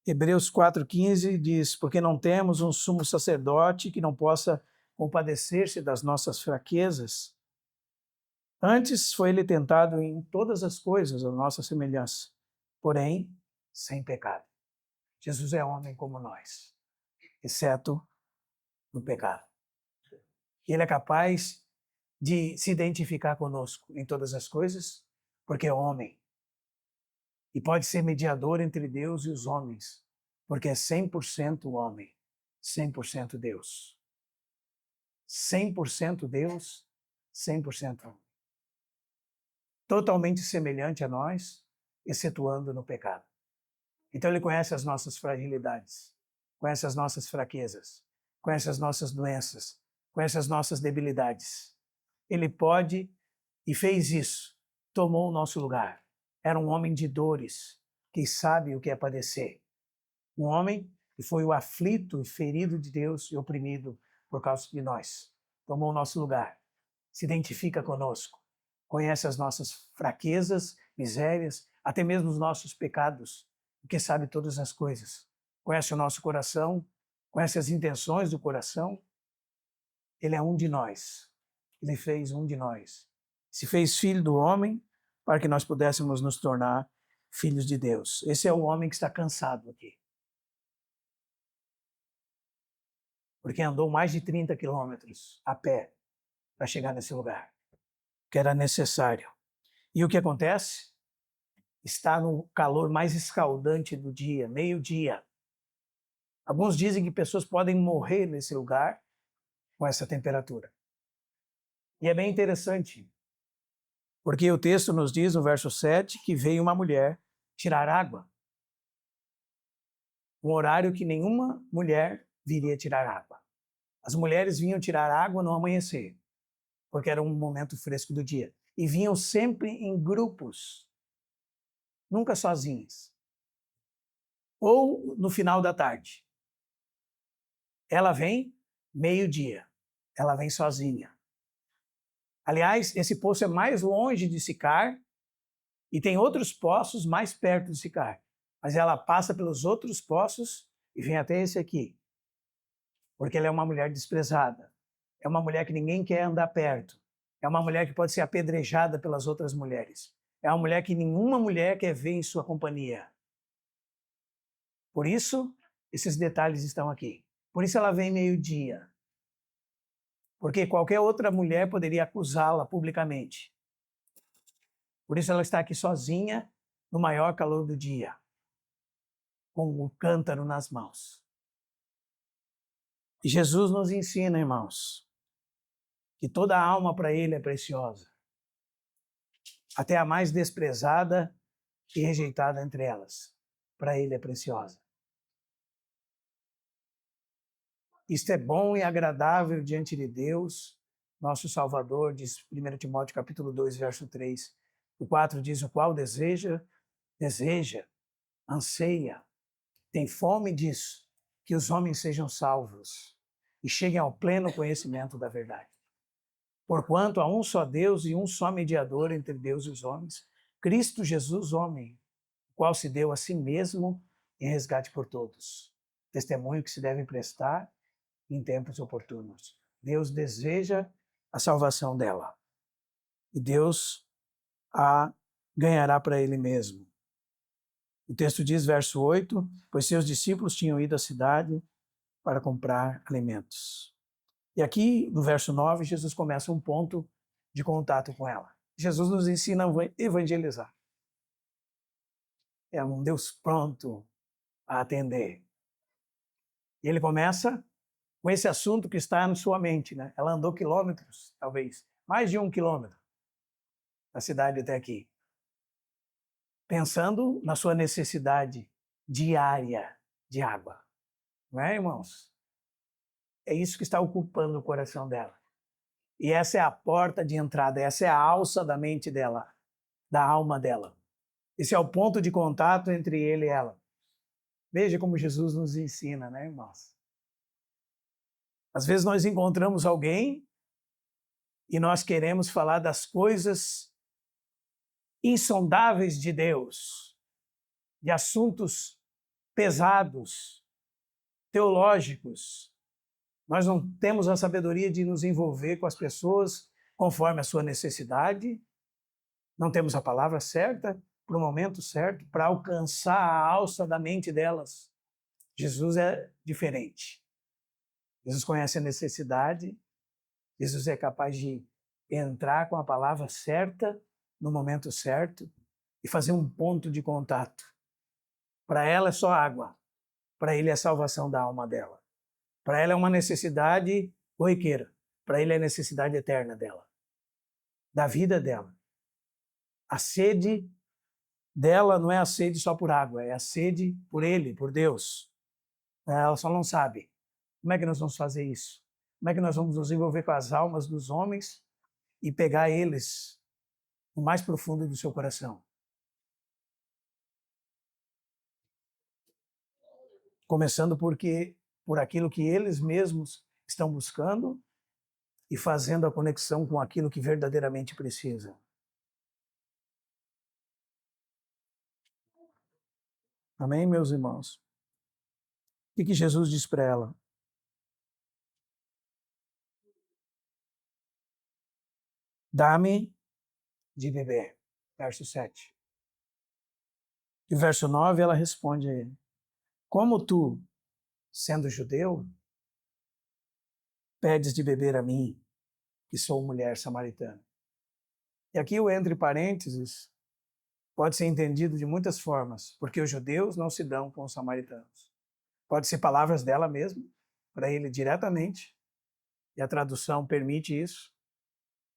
Hebreus 4,15 diz, porque não temos um sumo sacerdote que não possa compadecer-se das nossas fraquezas. Antes foi ele tentado em todas as coisas, a nossa semelhança, porém, sem pecado. Jesus é homem como nós, exceto no pecado. Ele é capaz de se identificar conosco em todas as coisas, porque é homem. E pode ser mediador entre Deus e os homens, porque é 100% homem, 100% Deus. 100% Deus, 100% homem. Totalmente semelhante a nós, excetuando no pecado. Então ele conhece as nossas fragilidades, conhece as nossas fraquezas, conhece as nossas doenças, conhece as nossas debilidades. Ele pode e fez isso, tomou o nosso lugar. Era um homem de dores, que sabe o que é padecer. Um homem que foi o aflito e ferido de Deus e oprimido por causa de nós. Tomou o nosso lugar, se identifica conosco, conhece as nossas fraquezas, misérias, até mesmo os nossos pecados, porque sabe todas as coisas. Conhece o nosso coração, conhece as intenções do coração. Ele é um de nós. Ele fez um de nós. Se fez filho do homem para que nós pudéssemos nos tornar filhos de Deus. Esse é o homem que está cansado aqui. Porque andou mais de 30 quilômetros a pé para chegar nesse lugar, que era necessário. E o que acontece? Está no calor mais escaldante do dia, meio-dia. Alguns dizem que pessoas podem morrer nesse lugar com essa temperatura. E é bem interessante, porque o texto nos diz, no verso 7, que veio uma mulher tirar água. Um horário que nenhuma mulher viria tirar água. As mulheres vinham tirar água no amanhecer, porque era um momento fresco do dia. E vinham sempre em grupos, nunca sozinhas. Ou no final da tarde. Ela vem meio-dia, ela vem sozinha. Aliás, esse poço é mais longe de Sicar e tem outros poços mais perto de Sicar. Mas ela passa pelos outros poços e vem até esse aqui. Porque ela é uma mulher desprezada. É uma mulher que ninguém quer andar perto. É uma mulher que pode ser apedrejada pelas outras mulheres. É uma mulher que nenhuma mulher quer ver em sua companhia. Por isso, esses detalhes estão aqui. Por isso ela vem meio-dia. Porque qualquer outra mulher poderia acusá-la publicamente. Por isso ela está aqui sozinha, no maior calor do dia, com o cântaro nas mãos. E Jesus nos ensina, irmãos, que toda alma para Ele é preciosa. Até a mais desprezada e rejeitada entre elas, para Ele é preciosa. Isto é bom e agradável diante de Deus, nosso Salvador, diz 1 Timóteo capítulo 2, verso 3. O 4 diz, o qual deseja, anseia, tem fome disso, que os homens sejam salvos e cheguem ao pleno conhecimento da verdade. Porquanto há um só Deus e um só mediador entre Deus e os homens, Cristo Jesus, homem, o qual se deu a si mesmo em resgate por todos. Testemunho que se deve prestar em tempos oportunos. Deus deseja a salvação dela. E Deus a ganhará para Ele mesmo. O texto diz, verso 8, pois seus discípulos tinham ido à cidade para comprar alimentos. E aqui, no verso 9, Jesus começa um ponto de contato com ela. Jesus nos ensina a evangelizar. É um Deus pronto a atender. E ele começa com esse assunto que está na sua mente, né? Ela andou quilômetros, talvez, mais de 1 quilômetro da cidade até aqui, pensando na sua necessidade diária de água. Não é, irmãos? É isso que está ocupando o coração dela. E essa é a porta de entrada, essa é a alça da mente dela, da alma dela. Esse é o ponto de contato entre ele e ela. Veja como Jesus nos ensina, né, irmãos? Às vezes nós encontramos alguém e nós queremos falar das coisas insondáveis de Deus, de assuntos pesados, teológicos. Nós não temos a sabedoria de nos envolver com as pessoas conforme a sua necessidade, não temos a palavra certa, para o momento certo, para alcançar a alça da mente delas. Jesus é diferente. Jesus conhece a necessidade, Jesus é capaz de entrar com a palavra certa, no momento certo, e fazer um ponto de contato. Para ela é só água, para ele é a salvação da alma dela. Para ela é uma necessidade corriqueira, para ele é a necessidade eterna dela, da vida dela. A sede dela não é a sede só por água, é a sede por Ele, por Deus. Ela só não sabe. Como é que nós vamos fazer isso? Como é que nós vamos nos envolver com as almas dos homens e pegar eles no mais profundo do seu coração? Começando por aquilo que eles mesmos estão buscando e fazendo a conexão com aquilo que verdadeiramente precisa. Amém, meus irmãos? O que Jesus diz para ela? Dá-me de beber. Verso 7. E o verso 9, ela responde a ele: como tu, sendo judeu, pedes de beber a mim, que sou mulher samaritana? E aqui o entre parênteses pode ser entendido de muitas formas, porque os judeus não se dão com os samaritanos. Pode ser palavras dela mesma, para ele diretamente, e a tradução permite isso,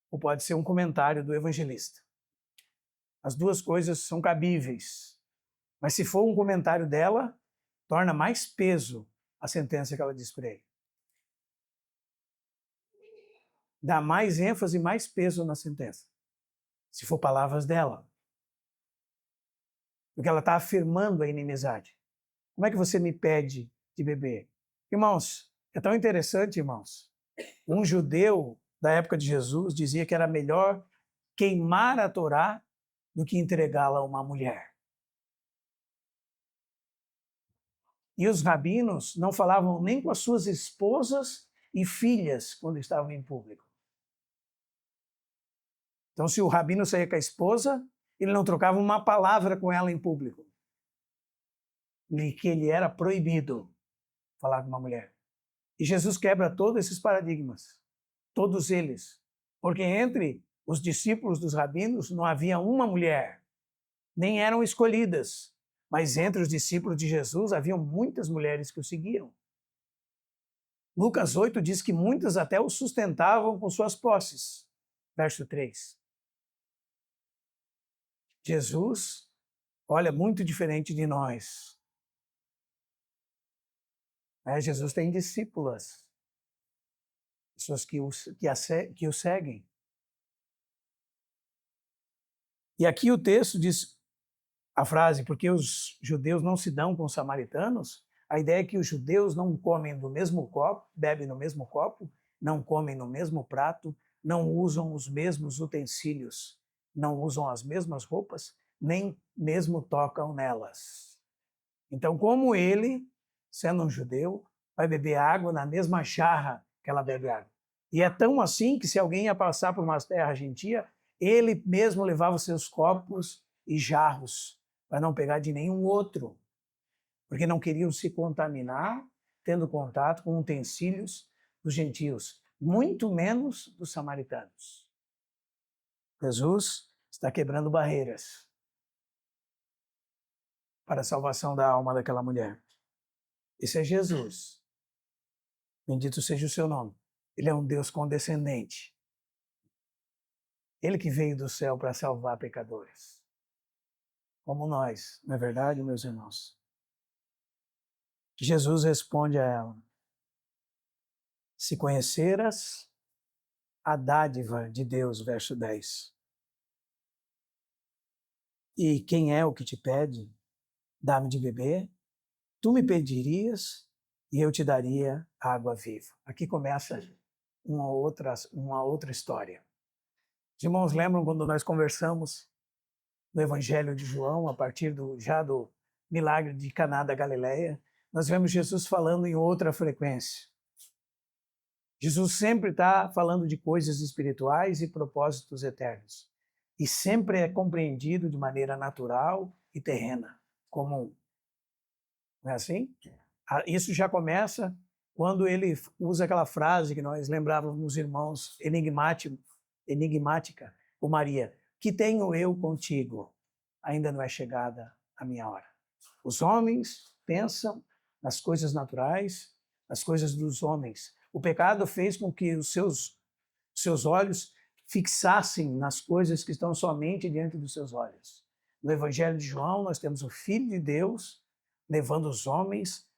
ou pode ser um comentário do evangelista. As duas coisas são cabíveis, mas se for um comentário dela, torna mais peso a sentença que ela diz para ele. Dá mais ênfase e mais peso na sentença, se for palavras dela. Porque ela está afirmando a inimizade. Como é que você me pede de beber? Irmãos, é tão interessante, irmãos. Um judeu da época de Jesus dizia que era melhor queimar a Torá do que entregá-la a uma mulher. E os rabinos não falavam nem com as suas esposas e filhas quando estavam em público. Então, se o rabino saía com a esposa, ele não trocava uma palavra com ela em público. E que ele era proibido falar com uma mulher. E Jesus quebra todos esses paradigmas. Todos eles. Porque entre os discípulos dos rabinos não havia uma mulher. Nem eram escolhidas. Mas entre os discípulos de Jesus haviam muitas mulheres que o seguiam. Lucas 8 diz que muitas até o sustentavam com suas posses. Verso 3. Jesus, olha, muito diferente de nós. Jesus tem discípulas, pessoas que o seguem. E aqui o texto diz a frase, porque os judeus não se dão com os samaritanos, a ideia é que os judeus não comem do mesmo copo, bebem no mesmo copo, não comem no mesmo prato, não usam os mesmos utensílios, não usam as mesmas roupas, nem mesmo tocam nelas. Então, como ele, sendo um judeu, vai beber água na mesma jarra que ela bebe água. E é tão assim que se alguém ia passar por uma terra gentia, ele mesmo levava os seus copos e jarros para não pegar de nenhum outro, porque não queriam se contaminar tendo contato com utensílios dos gentios, muito menos dos samaritanos. Jesus está quebrando barreiras para a salvação da alma daquela mulher. Esse é Jesus. Bendito seja o seu nome. Ele é um Deus condescendente. Ele que veio do céu para salvar pecadores. Como nós, não é verdade, meus irmãos? Jesus responde a ela: se conheceras a dádiva de Deus, verso 10. E quem é o que te pede? Dá-me de beber? Tu me pedirias e eu te daria água viva. Aqui começa uma outra história. Os irmãos lembram quando nós conversamos no Evangelho de João, a partir do milagre de Caná da Galileia, nós vemos Jesus falando em outra frequência. Jesus sempre está falando de coisas espirituais e propósitos eternos. E sempre é compreendido de maneira natural e terrena, comum. Não é assim? Isso já começa quando ele usa aquela frase que nós lembrávamos, irmãos, enigmática, com Maria: que tenho eu contigo? Ainda não é chegada a minha hora. Os homens pensam nas coisas naturais, nas coisas dos homens. O pecado fez com que os seus olhos fixassem nas coisas que estão somente diante dos seus olhos. No Evangelho de João, nós temos o Filho de Deus levando os homens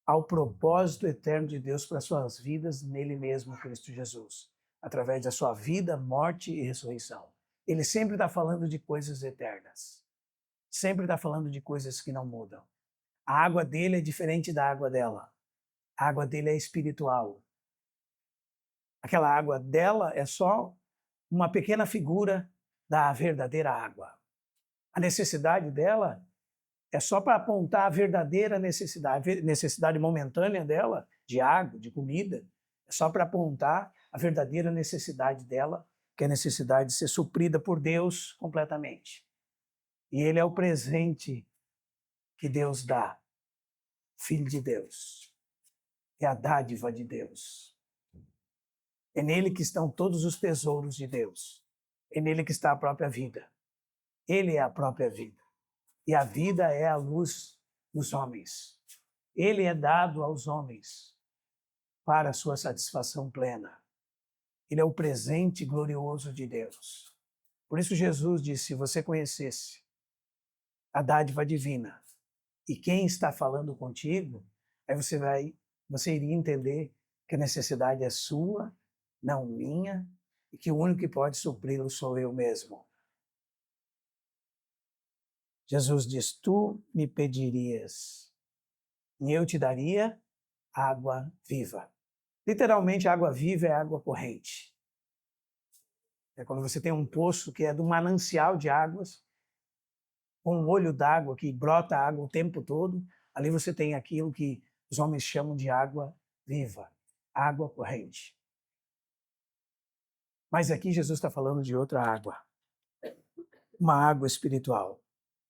ao propósito eterno de Deus para suas vidas nele mesmo, Cristo Jesus, através da sua vida, morte e ressurreição. Ele sempre está falando de coisas eternas. Sempre está falando de coisas que não mudam. A água dele é diferente da água dela. A água dele é espiritual. Aquela água dela é só uma pequena figura da verdadeira água. A necessidade dela é só para apontar a verdadeira necessidade momentânea dela, de água, de comida, é só para apontar a verdadeira necessidade dela, que é a necessidade de ser suprida por Deus completamente. E ele é o presente que Deus dá, Filho de Deus. É a dádiva de Deus. É nele que estão todos os tesouros de Deus. É nele que está a própria vida. Ele é a própria vida. E a vida é a luz dos homens. Ele é dado aos homens para a sua satisfação plena. Ele é o presente glorioso de Deus. Por isso Jesus disse, se você conhecesse a dádiva divina e quem está falando contigo, aí você iria entender que a necessidade é sua, não minha, e que o único que pode supri-lo sou eu mesmo. Jesus diz, tu me pedirias e eu te daria água viva. Literalmente, água viva é água corrente. É quando você tem um poço que é do manancial de águas, com um olho d'água que brota água o tempo todo, ali você tem aquilo que os homens chamam de água viva, água corrente. Mas aqui Jesus está falando de outra água, uma água espiritual,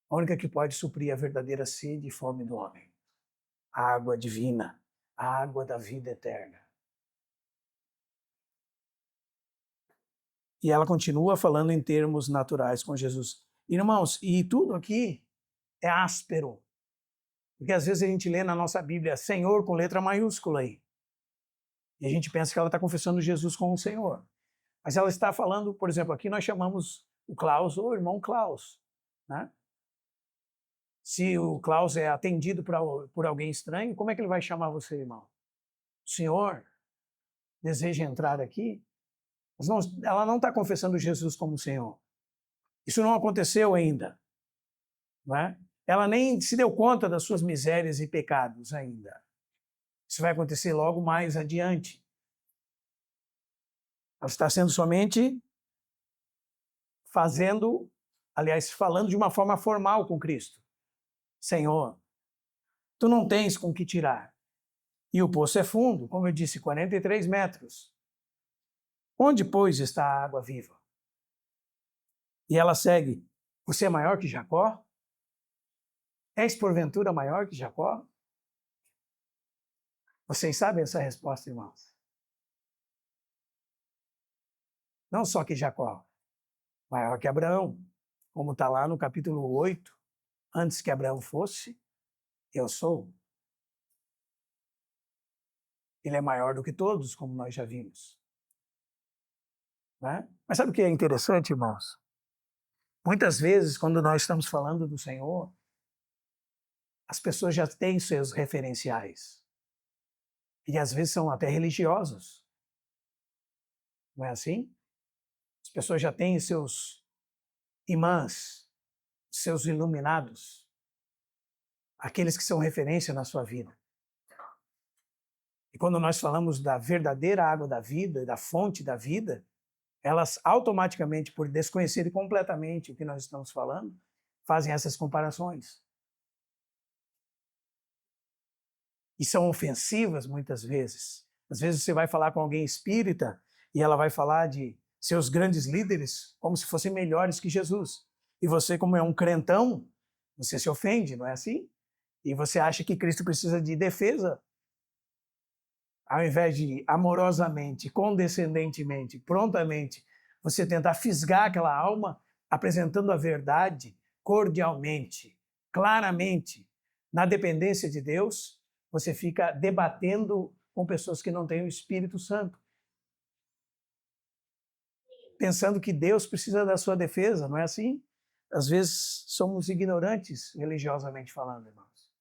a única que pode suprir a verdadeira sede e fome do homem. A água divina, a água da vida eterna. E ela continua falando em termos naturais com Jesus. Irmãos, e tudo aqui é áspero. Porque às vezes a gente lê na nossa Bíblia Senhor com letra maiúscula aí. E a gente pensa que ela está confessando Jesus como Senhor. Mas ela está falando, por exemplo, aqui nós chamamos o Klaus ou o irmão Klaus, né? Se o Klaus é atendido por alguém estranho, como é que ele vai chamar você, irmão? O senhor deseja entrar aqui? Mas não, ela não está confessando Jesus como Senhor. Isso não aconteceu ainda. Não é? Ela nem se deu conta das suas misérias e pecados ainda. Isso vai acontecer logo mais adiante. Ela está sendo somente falando de uma forma formal com Cristo. Senhor, tu não tens com que tirar. E o poço é fundo, como eu disse, 43 metros. Onde, pois, está a água viva? E ela segue, você é maior que Jacó? És porventura maior que Jacó? Vocês sabem essa resposta, irmãos? Não só que Jacó, maior que Abraão, como está lá no capítulo 8, antes que Abraão fosse, eu sou. Ele é maior do que todos, como nós já vimos. Né? Mas sabe o que é interessante, irmãos? Muitas vezes, quando nós estamos falando do Senhor, as pessoas já têm seus referenciais. E às vezes são até religiosos. Não é assim? As pessoas já têm seus imãs, seus iluminados, aqueles que são referência na sua vida. E quando nós falamos da verdadeira água da vida, da fonte da vida, elas automaticamente, por desconhecerem completamente o que nós estamos falando, fazem essas comparações. E são ofensivas muitas vezes. Às vezes você vai falar com alguém espírita e ela vai falar de seus grandes líderes como se fossem melhores que Jesus. E você, como é um crentão, você se ofende, não é assim? E você acha que Cristo precisa de defesa. Ao invés de amorosamente, condescendentemente, prontamente, você tentar fisgar aquela alma, apresentando a verdade cordialmente, claramente, na dependência de Deus, você fica debatendo com pessoas que não têm o Espírito Santo. Pensando que Deus precisa da sua defesa, não é assim? às vezes somos ignorantes religiosamente falando, irmãos.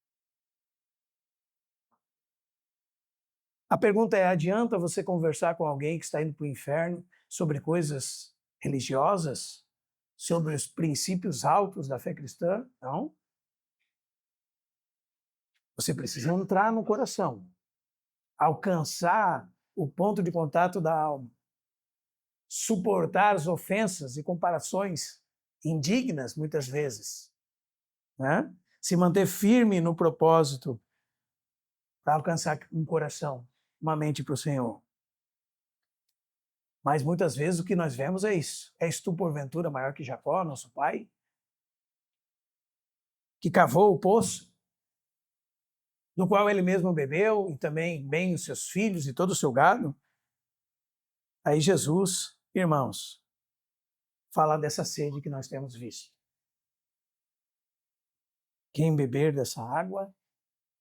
A pergunta é: adianta você conversar com alguém que está indo para o inferno sobre coisas religiosas? Sobre os princípios altos da fé cristã? Não. Você precisa entrar no coração, alcançar o ponto de contato da alma, suportar as ofensas e comparações indignas, muitas vezes, né? Se manter firme no propósito para alcançar um coração, uma mente para o Senhor. Mas muitas vezes o que nós vemos é isso. És tu, porventura, maior que Jacó, nosso pai, que cavou o poço, no qual ele mesmo bebeu, e também bem os seus filhos e todo o seu gado? Aí Jesus, irmãos, fala dessa sede que nós temos visto. Quem beber dessa água,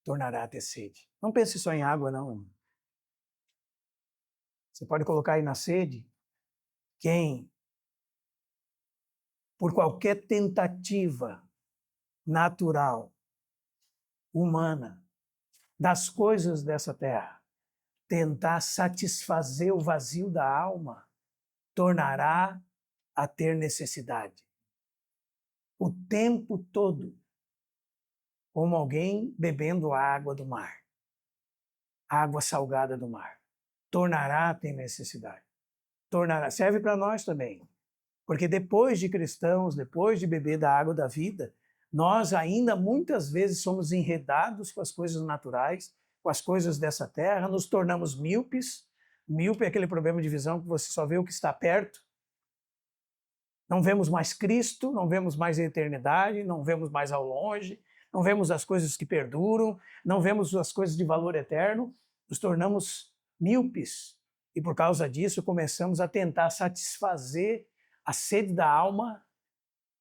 tornará a ter sede. Não pense só em água, não. Você pode colocar aí na sede quem, por qualquer tentativa natural, humana, das coisas dessa terra, tentar satisfazer o vazio da alma, tornará a ter necessidade. O tempo todo, como alguém bebendo a água do mar, a água salgada do mar, tornará a ter necessidade. Tornará, serve para nós também. Porque depois de cristãos, depois de beber da água da vida, nós ainda muitas vezes somos enredados com as coisas naturais, com as coisas dessa terra, nos tornamos míopes. Míope é aquele problema de visão que você só vê o que está perto. Não vemos mais Cristo, não vemos mais a eternidade, não vemos mais ao longe, não vemos as coisas que perduram, não vemos as coisas de valor eterno, nos tornamos míopes. E por causa disso começamos a tentar satisfazer a sede da alma,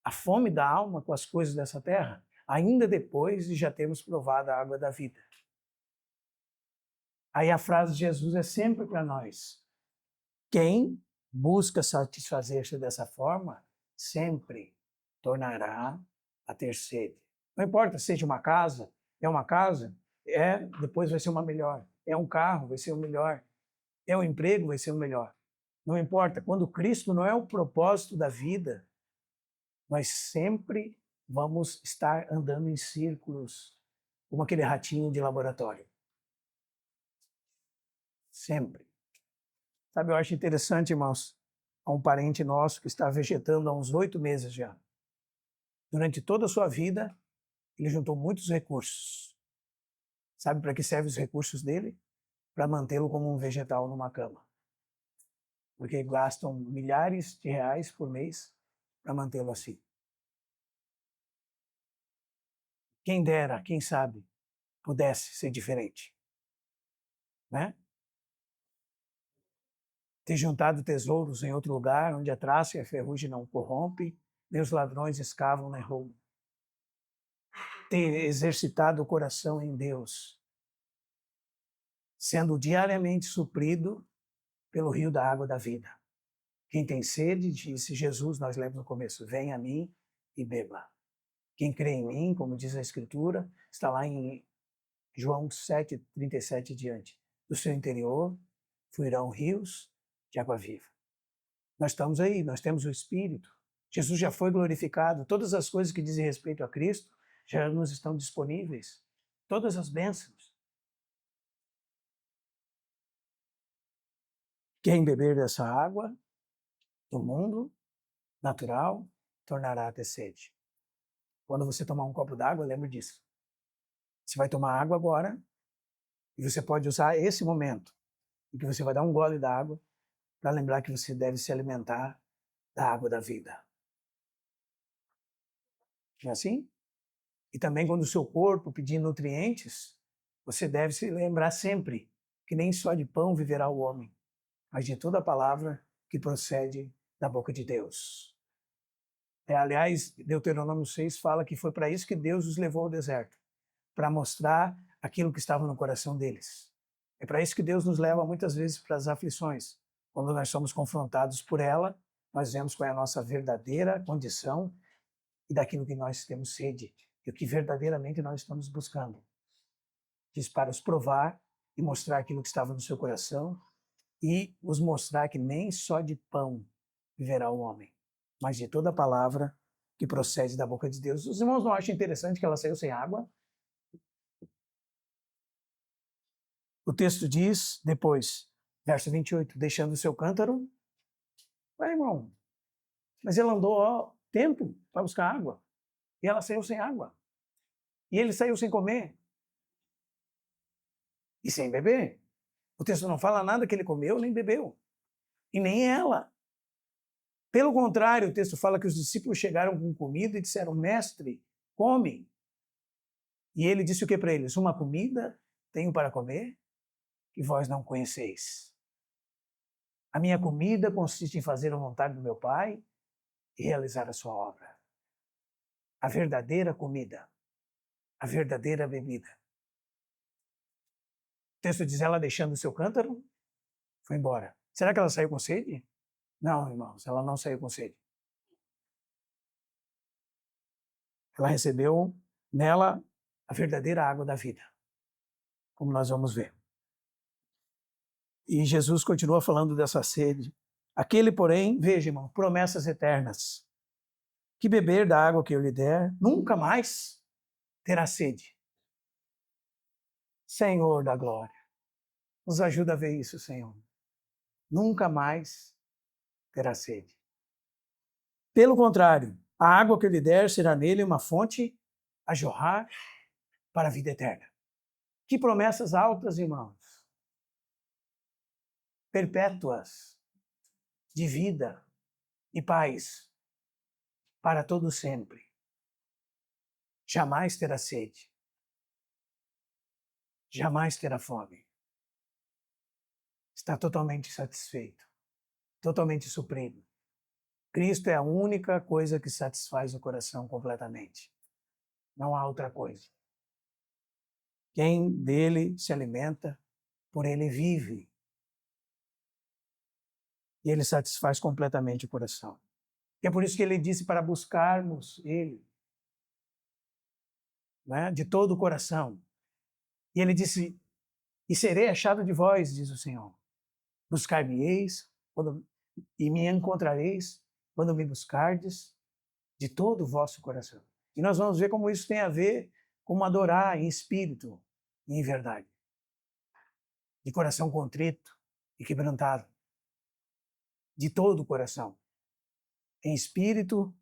a fome da alma com as coisas dessa terra, ainda depois de já termos provado a água da vida. Aí a frase de Jesus é sempre para nós: quem busca satisfazer-se dessa forma, sempre tornará a ter sede. Não importa se seja uma casa, depois vai ser uma melhor. É um carro, vai ser o melhor. É um emprego, vai ser o melhor. Não importa, quando Cristo não é o propósito da vida, nós sempre vamos estar andando em círculos, como aquele ratinho de laboratório. Sempre. Sabe, eu acho interessante, irmãos, há um parente nosso que está vegetando há uns 8 meses já. Durante toda a sua vida, ele juntou muitos recursos. Sabe para que servem os recursos dele? Para mantê-lo como um vegetal numa cama. Porque gastam milhares de reais por mês para mantê-lo assim. Quem dera, quem sabe, pudesse ser diferente. Né? Ter juntado tesouros em outro lugar, onde a traça e a ferrugem não corrompem, nem os ladrões escavam nem roubam. Ter exercitado o coração em Deus, sendo diariamente suprido pelo rio da água da vida. Quem tem sede, disse Jesus, nós lemos no começo, venha a mim e beba. Quem crê em mim, como diz a Escritura, está lá em João 7:37 diante. Do seu interior fluirão rios de água viva. Nós estamos aí, nós temos o Espírito. Jesus já foi glorificado. Todas as coisas que dizem respeito a Cristo já nos estão disponíveis. Todas as bênçãos. Quem beber dessa água do mundo natural tornará a ter sede. Quando você tomar um copo d'água, lembre disso. Você vai tomar água agora e você pode usar esse momento em que você vai dar um gole d'água para lembrar que você deve se alimentar da água da vida. Não é assim? E também quando o seu corpo pedir nutrientes, você deve se lembrar sempre que nem só de pão viverá o homem, mas de toda a palavra que procede da boca de Deus. Aliás, Deuteronômio 6 fala que foi para isso que Deus os levou ao deserto, para mostrar aquilo que estava no coração deles. É para isso que Deus nos leva muitas vezes para as aflições. Quando nós somos confrontados por ela, nós vemos qual é a nossa verdadeira condição e daquilo que nós temos sede e o que verdadeiramente nós estamos buscando. Diz para os provar e mostrar aquilo que estava no seu coração e os mostrar que nem só de pão viverá o homem, mas de toda palavra que procede da boca de Deus. Os irmãos não acham interessante que ela saiu sem água? O texto diz, depois, verso 28, deixando o seu cântaro. Ué, irmão, mas ele andou tempo para buscar água. E ela saiu sem água. E ele saiu sem comer. E sem beber. O texto não fala nada que ele comeu nem bebeu. E nem ela. Pelo contrário, o texto fala que os discípulos chegaram com comida e disseram, mestre, come. E ele disse o que para eles? Uma comida tenho para comer que vós não conheceis. A minha comida consiste em fazer a vontade do meu Pai e realizar a sua obra. A verdadeira comida, a verdadeira bebida. O texto diz, ela deixando o seu cântaro, foi embora. Será que ela saiu com sede? Não, irmãos, ela não saiu com sede. Ela recebeu nela a verdadeira água da vida, como nós vamos ver. E Jesus continua falando dessa sede. Aquele, porém, veja, irmão, promessas eternas. Que beber da água que eu lhe der, nunca mais terá sede. Senhor da glória, nos ajuda a ver isso, Senhor. Nunca mais terá sede. Pelo contrário, a água que eu lhe der será nele uma fonte a jorrar para a vida eterna. Que promessas altas, irmãos. Perpétuas, de vida e paz para todo sempre. Jamais terá sede. Jamais terá fome. Está totalmente satisfeito, totalmente suprido. Cristo é a única coisa que satisfaz o coração completamente. Não há outra coisa. Quem dele se alimenta, por ele vive. E ele satisfaz completamente o coração. E é por isso que ele disse para buscarmos ele, né, de todo o coração. E ele disse, e serei achado de vós, diz o Senhor. Buscar-me-eis e me encontrareis quando me buscardes de todo o vosso coração. E nós vamos ver como isso tem a ver com adorar em espírito e em verdade. De coração contrito e quebrantado. De todo o coração. Em espírito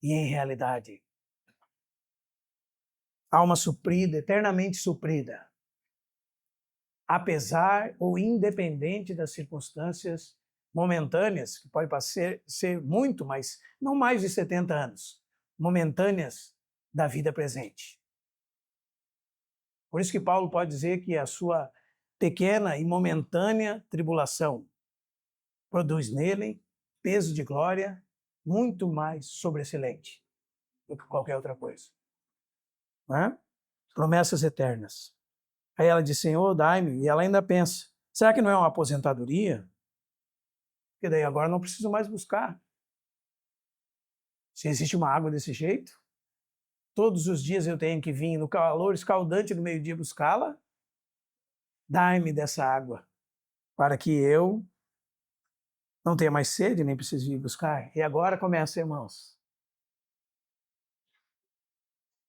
e em realidade. Alma suprida, eternamente suprida. Apesar ou independente das circunstâncias momentâneas, que pode ser muito, mas não mais de 70 anos, momentâneas da vida presente. Por isso que Paulo pode dizer que a sua pequena e momentânea tribulação produz nele peso de glória muito mais sobreexcelente do que qualquer outra coisa. Não é? Promessas eternas. Aí ela diz, Senhor, dai-me. E ela ainda pensa, será que não é uma aposentadoria? Porque daí agora não preciso mais buscar. Se existe uma água desse jeito, todos os dias eu tenho que vir no calor escaldante do meio-dia buscá-la. Dai-me dessa água, para que eu não tenha mais sede, nem precise ir buscar. E agora começa, irmãos.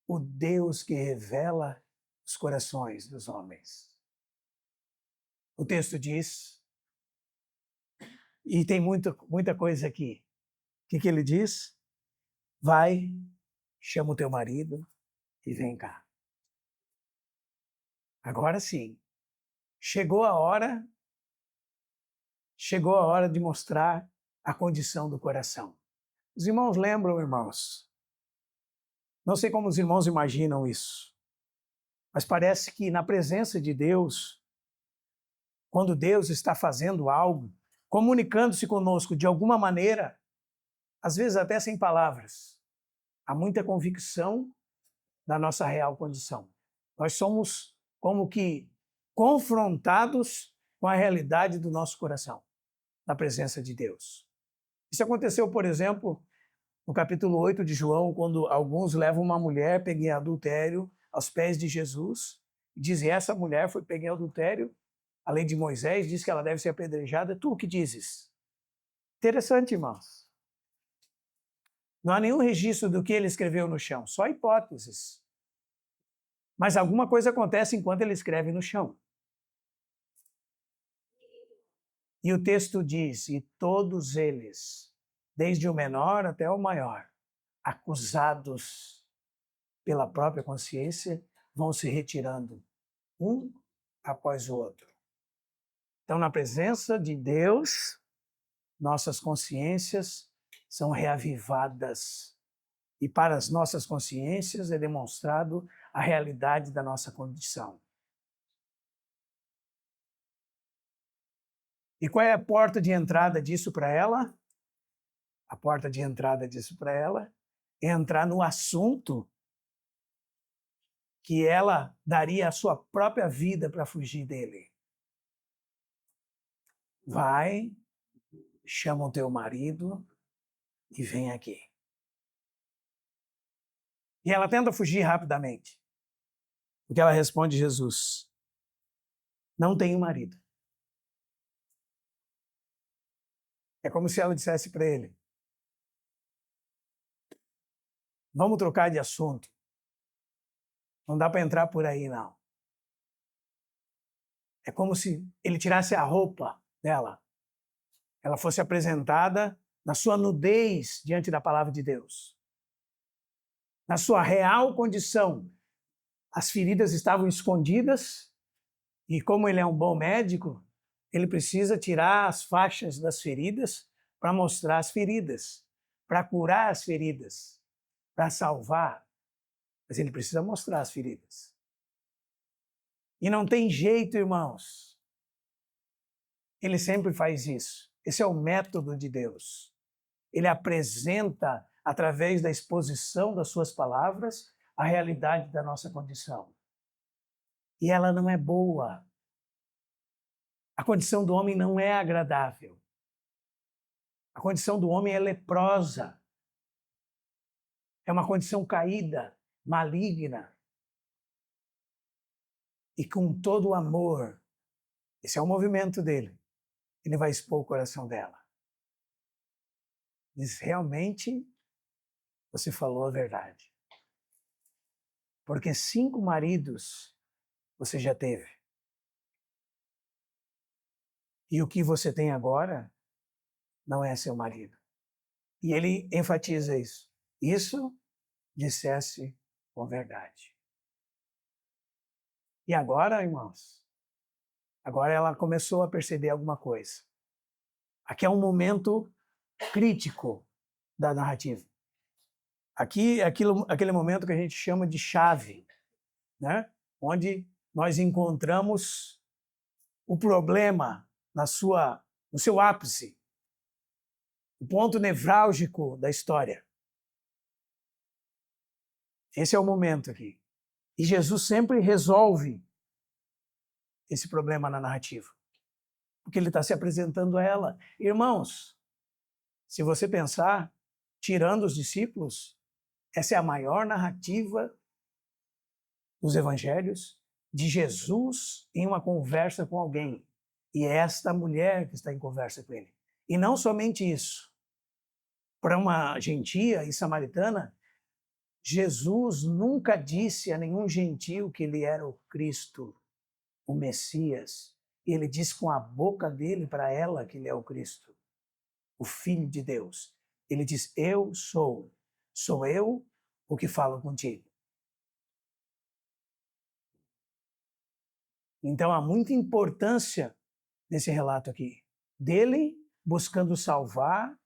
O Deus que revela os corações dos homens. O texto diz, e tem muita coisa aqui. O que ele diz? Vai, chama o teu marido e vem cá. Agora sim, chegou a hora de mostrar a condição do coração. Os irmãos lembram, irmãos? Não sei como os irmãos imaginam isso, mas parece que na presença de Deus, quando Deus está fazendo algo, comunicando-se conosco de alguma maneira, às vezes até sem palavras, há muita convicção da nossa real condição. Nós somos como que confrontados com a realidade do nosso coração, na presença de Deus. Isso aconteceu, por exemplo, no capítulo 8 de João, quando alguns levam uma mulher pega em adultério aos pés de Jesus, dizem, essa mulher foi pega em adultério, a lei de Moisés diz que ela deve ser apedrejada, tu o que dizes? Interessante, irmãos. Não há nenhum registro do que ele escreveu no chão, só hipóteses. Mas alguma coisa acontece enquanto ele escreve no chão. E o texto diz, e todos eles, desde o menor até o maior, acusados pela própria consciência, vão se retirando, um após o outro. Então, na presença de Deus, nossas consciências são reavivadas. E para as nossas consciências é demonstrado a realidade da nossa condição. E qual é a porta de entrada disso para ela? A porta de entrada disso para ela é entrar no assunto que ela daria a sua própria vida para fugir dele. Vai, chama o teu marido e vem aqui. E ela tenta fugir rapidamente. Porque ela responde a Jesus, não tenho marido. É como se ela dissesse para ele, vamos trocar de assunto. Não dá para entrar por aí, não. É como se ele tirasse a roupa dela. Ela fosse apresentada na sua nudez diante da palavra de Deus. Na sua real condição. As feridas estavam escondidas e como ele é um bom médico, ele precisa tirar as faixas das feridas para mostrar as feridas, para curar as feridas, para salvar. Mas ele precisa mostrar as feridas. E não tem jeito, irmãos. Ele sempre faz isso. Esse é o método de Deus. Ele apresenta, através da exposição das suas palavras, a realidade da nossa condição. E ela não é boa. A condição do homem não é agradável. A condição do homem é leprosa. É uma condição caída, maligna. E com todo o amor, esse é o movimento dele, ele vai expor o coração dela. Diz, realmente, você falou a verdade. Porque 5 maridos você já teve. E o que você tem agora não é seu marido. E ele enfatiza isso. Isso dissesse com verdade. E agora, irmãos, agora ela começou a perceber alguma coisa. Aqui é um momento crítico da narrativa. Aqui é aquele momento que a gente chama de chave, né? Onde nós encontramos o problema no seu ápice, o ponto nevrálgico da história. Esse é o momento aqui. E Jesus sempre resolve esse problema na narrativa, porque ele está se apresentando a ela. Irmãos, se você pensar, tirando os discípulos, essa é a maior narrativa dos evangelhos de Jesus em uma conversa com alguém. E é esta mulher que está em conversa com ele. E não somente isso. Para uma gentia e samaritana, Jesus nunca disse a nenhum gentio que ele era o Cristo, o Messias. Ele diz com a boca dele para ela que ele é o Cristo, o Filho de Deus. Ele diz, eu sou eu o que falo contigo. Então há muita importância nesse relato aqui, dele buscando salvar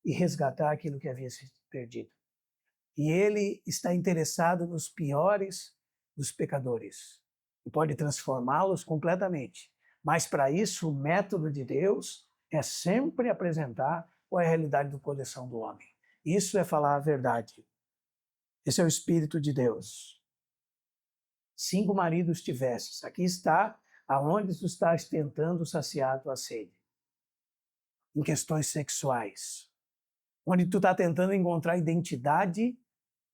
e resgatar aquilo que havia sido perdido. E ele está interessado nos piores dos pecadores e pode transformá-los completamente. Mas para isso o método de Deus é sempre apresentar qual é a realidade do coração do homem. Isso é falar a verdade. Esse é o Espírito de Deus. 5 maridos tivesses. Aqui está aonde tu estás tentando saciar a tua sede. Em questões sexuais. onde tu está tentando encontrar identidade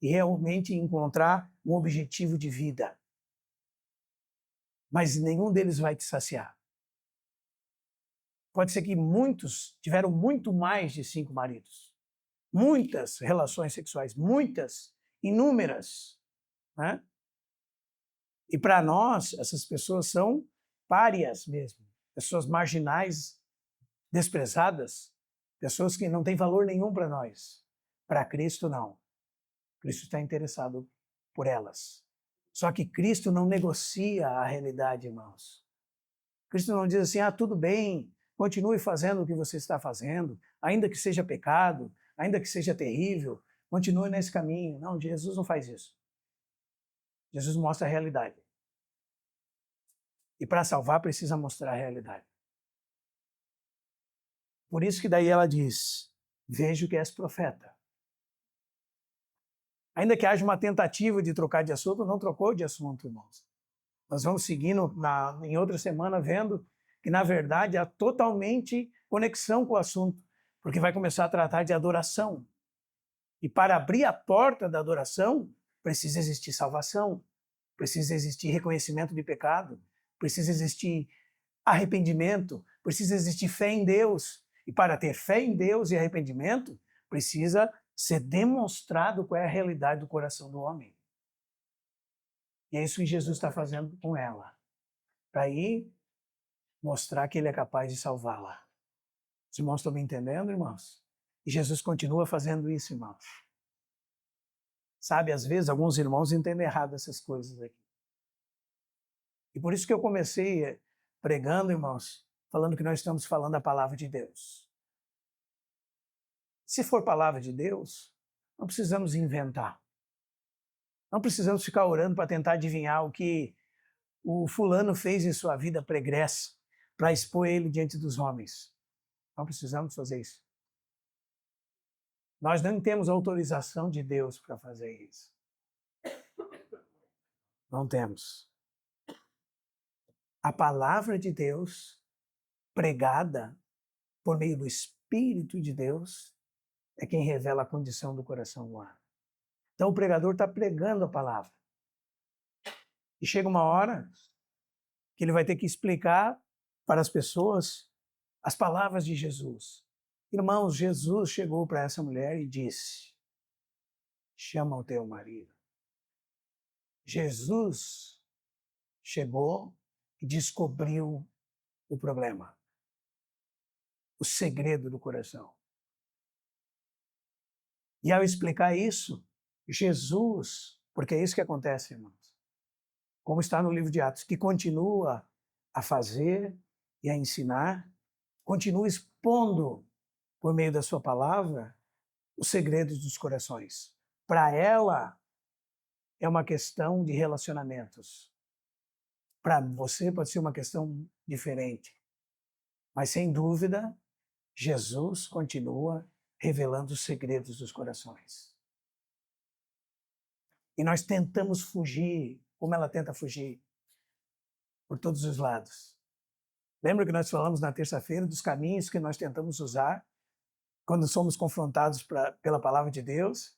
e realmente encontrar um objetivo de vida. Mas nenhum deles vai te saciar. Pode ser que muitos tiveram muito mais de 5 maridos. Muitas relações sexuais, muitas, inúmeras, né? E para nós, essas pessoas são párias mesmo, pessoas marginais, desprezadas, pessoas que não têm valor nenhum para nós. Para Cristo, não. Cristo está interessado por elas. Só que Cristo não negocia a realidade, irmãos. Cristo não diz assim, tudo bem, continue fazendo o que você está fazendo, ainda que seja pecado, ainda que seja terrível, continue nesse caminho. Não, Jesus não faz isso. Jesus mostra a realidade. E para salvar precisa mostrar a realidade. Por isso que daí ela diz, vejo que és profeta. Ainda que haja uma tentativa de trocar de assunto, não trocou de assunto, irmãos. Nós vamos seguindo em outra semana vendo que, na verdade, há totalmente conexão com o assunto, porque vai começar a tratar de adoração. E para abrir a porta da adoração, precisa existir salvação, precisa existir reconhecimento de pecado, precisa existir arrependimento, precisa existir fé em Deus. E para ter fé em Deus e arrependimento, precisa ser demonstrado qual é a realidade do coração do homem. E é isso que Jesus está fazendo com ela. Para aí mostrar que ele é capaz de salvá-la. Os irmãos estão me entendendo, irmãos? E Jesus continua fazendo isso, irmãos. Sabe, às vezes alguns irmãos entendem errado essas coisas aqui. E por isso que eu comecei pregando, irmãos, falando que nós estamos falando a palavra de Deus. Se for palavra de Deus, não precisamos inventar. Não precisamos ficar orando para tentar adivinhar o que o fulano fez em sua vida pregressa para expor ele diante dos homens. Não precisamos fazer isso. Nós não temos autorização de Deus para fazer isso. Não temos. A palavra de Deus, pregada por meio do Espírito de Deus, é quem revela a condição do coração humano. Então o pregador está pregando a palavra. E chega uma hora que ele vai ter que explicar para as pessoas as palavras de Jesus. Irmãos, Jesus chegou para essa mulher e disse, chama o teu marido. Jesus chegou e descobriu o problema, o segredo do coração. E ao explicar isso, Jesus, porque é isso que acontece, irmãos, como está no livro de Atos, que continua a fazer e a ensinar, continua expondo, por meio da sua palavra, os segredos dos corações. Para ela, é uma questão de relacionamentos. Para você pode ser uma questão diferente. Mas, sem dúvida, Jesus continua revelando os segredos dos corações. E nós tentamos fugir, como ela tenta fugir, por todos os lados. Lembra que nós falamos na terça-feira dos caminhos que nós tentamos usar quando somos confrontados pela palavra de Deus?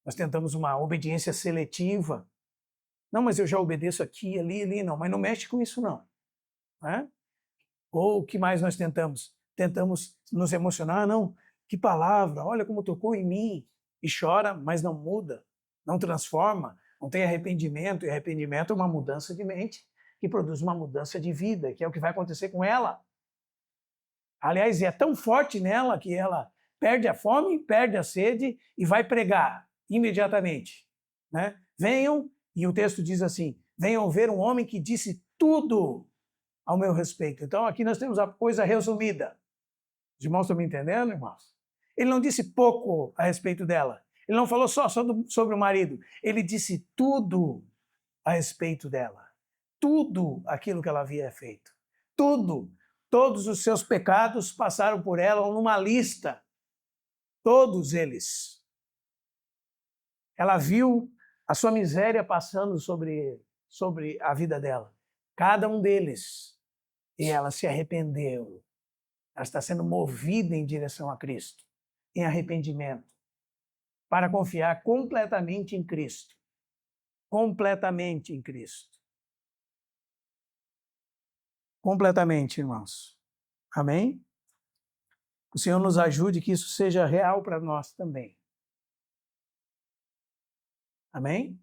Nós tentamos uma obediência seletiva. Não, mas eu já obedeço aqui, ali, não. Mas não mexe com isso, não. Ou o que mais nós tentamos? Tentamos nos emocionar. Não, que palavra, olha como tocou em mim. E chora, mas não muda, não transforma, não tem arrependimento. E arrependimento é uma mudança de mente que produz uma mudança de vida, que é o que vai acontecer com ela. Aliás, é tão forte nela que ela perde a fome, perde a sede e vai pregar imediatamente. Venham, e o texto diz assim, venham ver um homem que disse tudo ao meu respeito. Então aqui nós temos a coisa resumida. Os irmãos estão me entendendo, irmãos? Ele não disse pouco a respeito dela. Ele não falou só sobre o marido. Ele disse tudo a respeito dela. Tudo aquilo que ela havia feito. Tudo. Todos os seus pecados passaram por ela numa lista. Todos eles. Ela viu a sua miséria passando sobre a vida dela. Cada um deles. E ela se arrependeu. Ela está sendo movida em direção a Cristo. em arrependimento, para confiar completamente em Cristo. Completamente em Cristo. Completamente, irmãos. Amém? O Senhor nos ajude que isso seja real para nós também. Amém?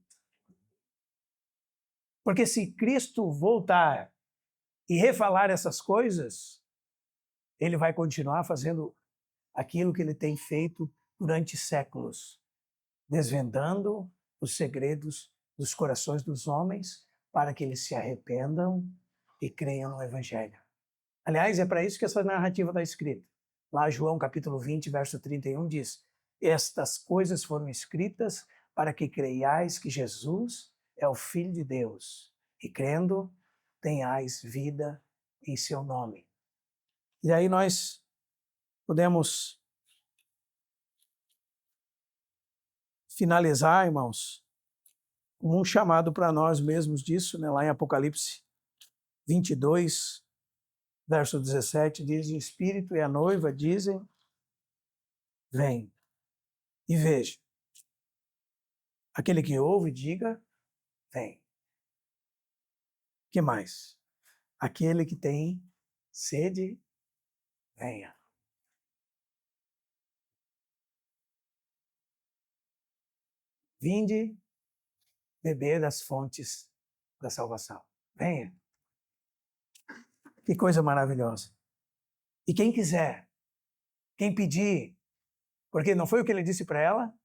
Porque se Cristo voltar e refalar essas coisas, ele vai continuar fazendo aquilo que ele tem feito durante séculos, desvendando os segredos dos corações dos homens para que eles se arrependam e creiam no Evangelho. Aliás, é para isso que essa narrativa está escrita. Lá João capítulo 20, verso 31 diz: estas coisas foram escritas para que creiais que Jesus é o Filho de Deus, e crendo, tenhais vida em seu nome. E aí nós podemos finalizar, irmãos, com um chamado para nós mesmos disso, né? Lá em Apocalipse 22, verso 17, diz: o Espírito e a noiva dizem, vem. E veja, aquele que ouve, diga, vem. Que mais? Aquele que tem sede, venha. Vinde beber das fontes da salvação. Venha. Que coisa maravilhosa. E quem quiser, quem pedir, porque não foi o que ele disse para ela?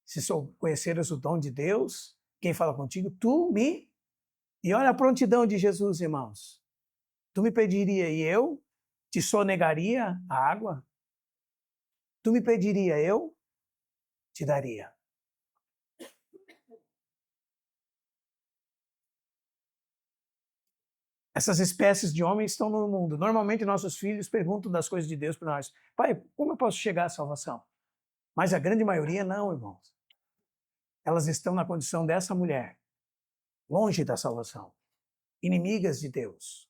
Se conheceres o dom de Deus, quem fala contigo, tu me... E olha a prontidão de Jesus, irmãos. Tu me pediria e eu te sonegaria a água? Tu me pediria, eu te daria. Essas espécies de homens estão no mundo. Normalmente nossos filhos perguntam das coisas de Deus para nós. Pai, como eu posso chegar à salvação? Mas a grande maioria não, irmãos. Elas estão na condição dessa mulher, longe da salvação, inimigas de Deus,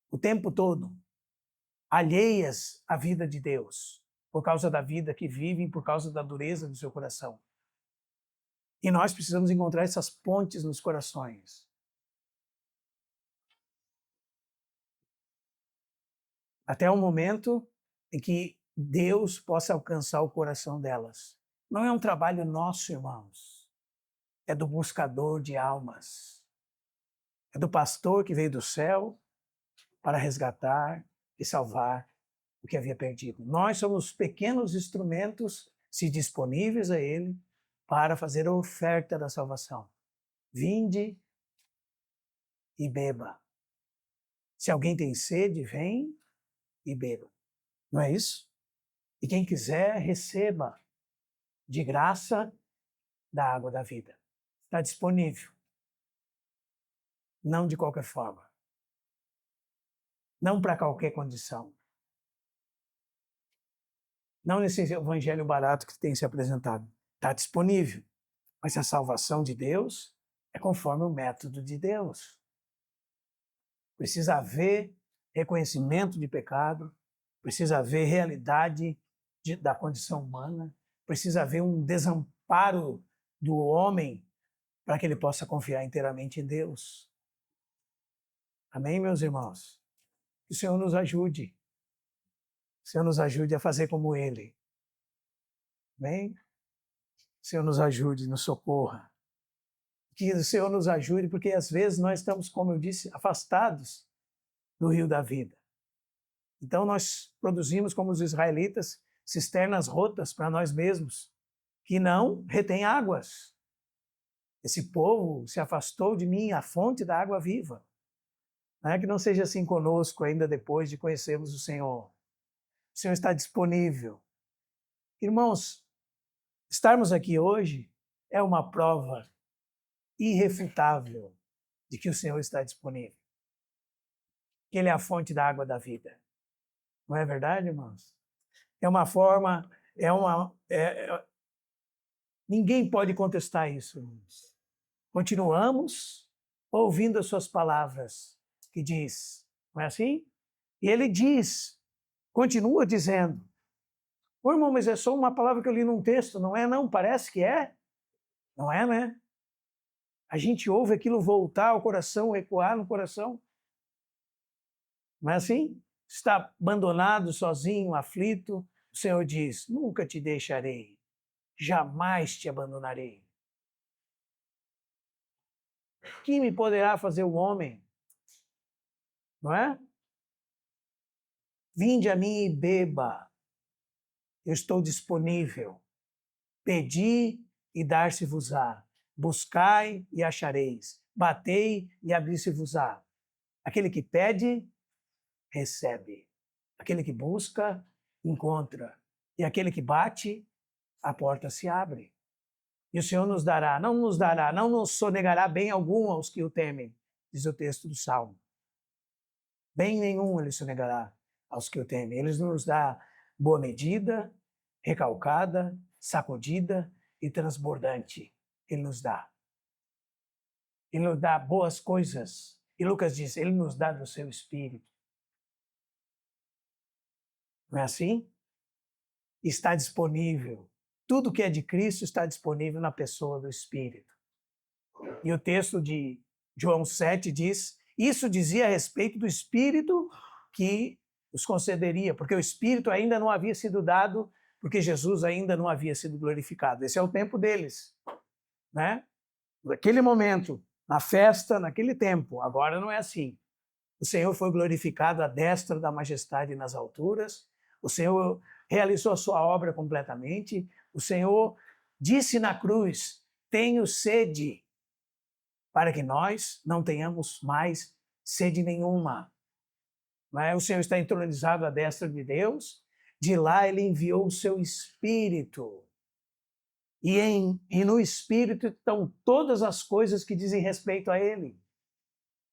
o tempo todo, alheias à vida de Deus, por causa da vida que vivem, por causa da dureza do seu coração. E nós precisamos encontrar essas pontes nos corações. Até o momento em que Deus possa alcançar o coração delas. Não é um trabalho nosso, irmãos. É do buscador de almas. É do pastor que veio do céu para resgatar e salvar o que havia perdido. Nós somos pequenos instrumentos, se disponíveis a Ele, para fazer a oferta da salvação. Vinde e beba. Se alguém tem sede, vem e beba. Não é isso? E quem quiser, receba de graça da água da vida. Está disponível. Não de qualquer forma. Não para qualquer condição. Não nesse evangelho barato que tem se apresentado. Está disponível. Mas a salvação de Deus é conforme o método de Deus. Precisa haver reconhecimento de pecado, precisa haver realidade da condição humana, precisa haver um desamparo do homem para que ele possa confiar inteiramente em Deus. Amém, meus irmãos? Que o Senhor nos ajude. O Senhor nos ajude a fazer como Ele. Amém? O Senhor nos ajude, nos socorra. Que o Senhor nos ajude, porque às vezes nós estamos, como eu disse, afastados do rio da vida. Então nós produzimos, como os israelitas, cisternas rotas para nós mesmos, que não retêm águas. Esse povo se afastou de mim, a fonte da água viva. Não é que não seja assim conosco ainda depois de conhecermos o Senhor. O Senhor está disponível. Irmãos, estarmos aqui hoje é uma prova irrefutável de que o Senhor está disponível. Que Ele é a fonte da água da vida. Não é verdade, irmãos? É uma forma, ninguém pode contestar isso, irmãos. Continuamos ouvindo as suas palavras, que diz, não é assim? E Ele diz, continua dizendo, Ô, irmão, mas é só uma palavra que eu li num texto, não é não? Parece que é? Não é, né? A gente ouve aquilo voltar ao coração, ecoar no coração. Não é assim? Está abandonado, sozinho, aflito, o Senhor diz, nunca te deixarei, jamais te abandonarei. Que me poderá fazer o homem? Não é? Vinde a mim e beba, eu estou disponível. Pedi e dar-se-vos-á. Buscai e achareis. Batei e abrir-se-vos-á. Aquele que pede, recebe. Aquele que busca, encontra. E aquele que bate, a porta se abre. E o Senhor nos dará, não nos sonegará bem algum aos que o temem, diz o texto do Salmo. Bem nenhum ele sonegará aos que o temem. Ele nos dá boa medida, recalcada, sacudida e transbordante. Ele nos dá. Ele nos dá boas coisas. E Lucas diz, ele nos dá do seu Espírito. Não é assim? Está disponível. Tudo que é de Cristo está disponível na pessoa do Espírito. E o texto de João 7 diz, isso dizia a respeito do Espírito que os concederia, porque o Espírito ainda não havia sido dado, porque Jesus ainda não havia sido glorificado. Esse é o tempo deles, né? Naquele momento, na festa, naquele tempo, agora não é assim. O Senhor foi glorificado à destra da majestade nas alturas, o Senhor realizou a sua obra completamente, o Senhor disse na cruz, tenho sede, para que nós não tenhamos mais sede nenhuma. O Senhor está entronizado à destra de Deus, de lá ele enviou o seu Espírito. E no Espírito estão todas as coisas que dizem respeito a ele.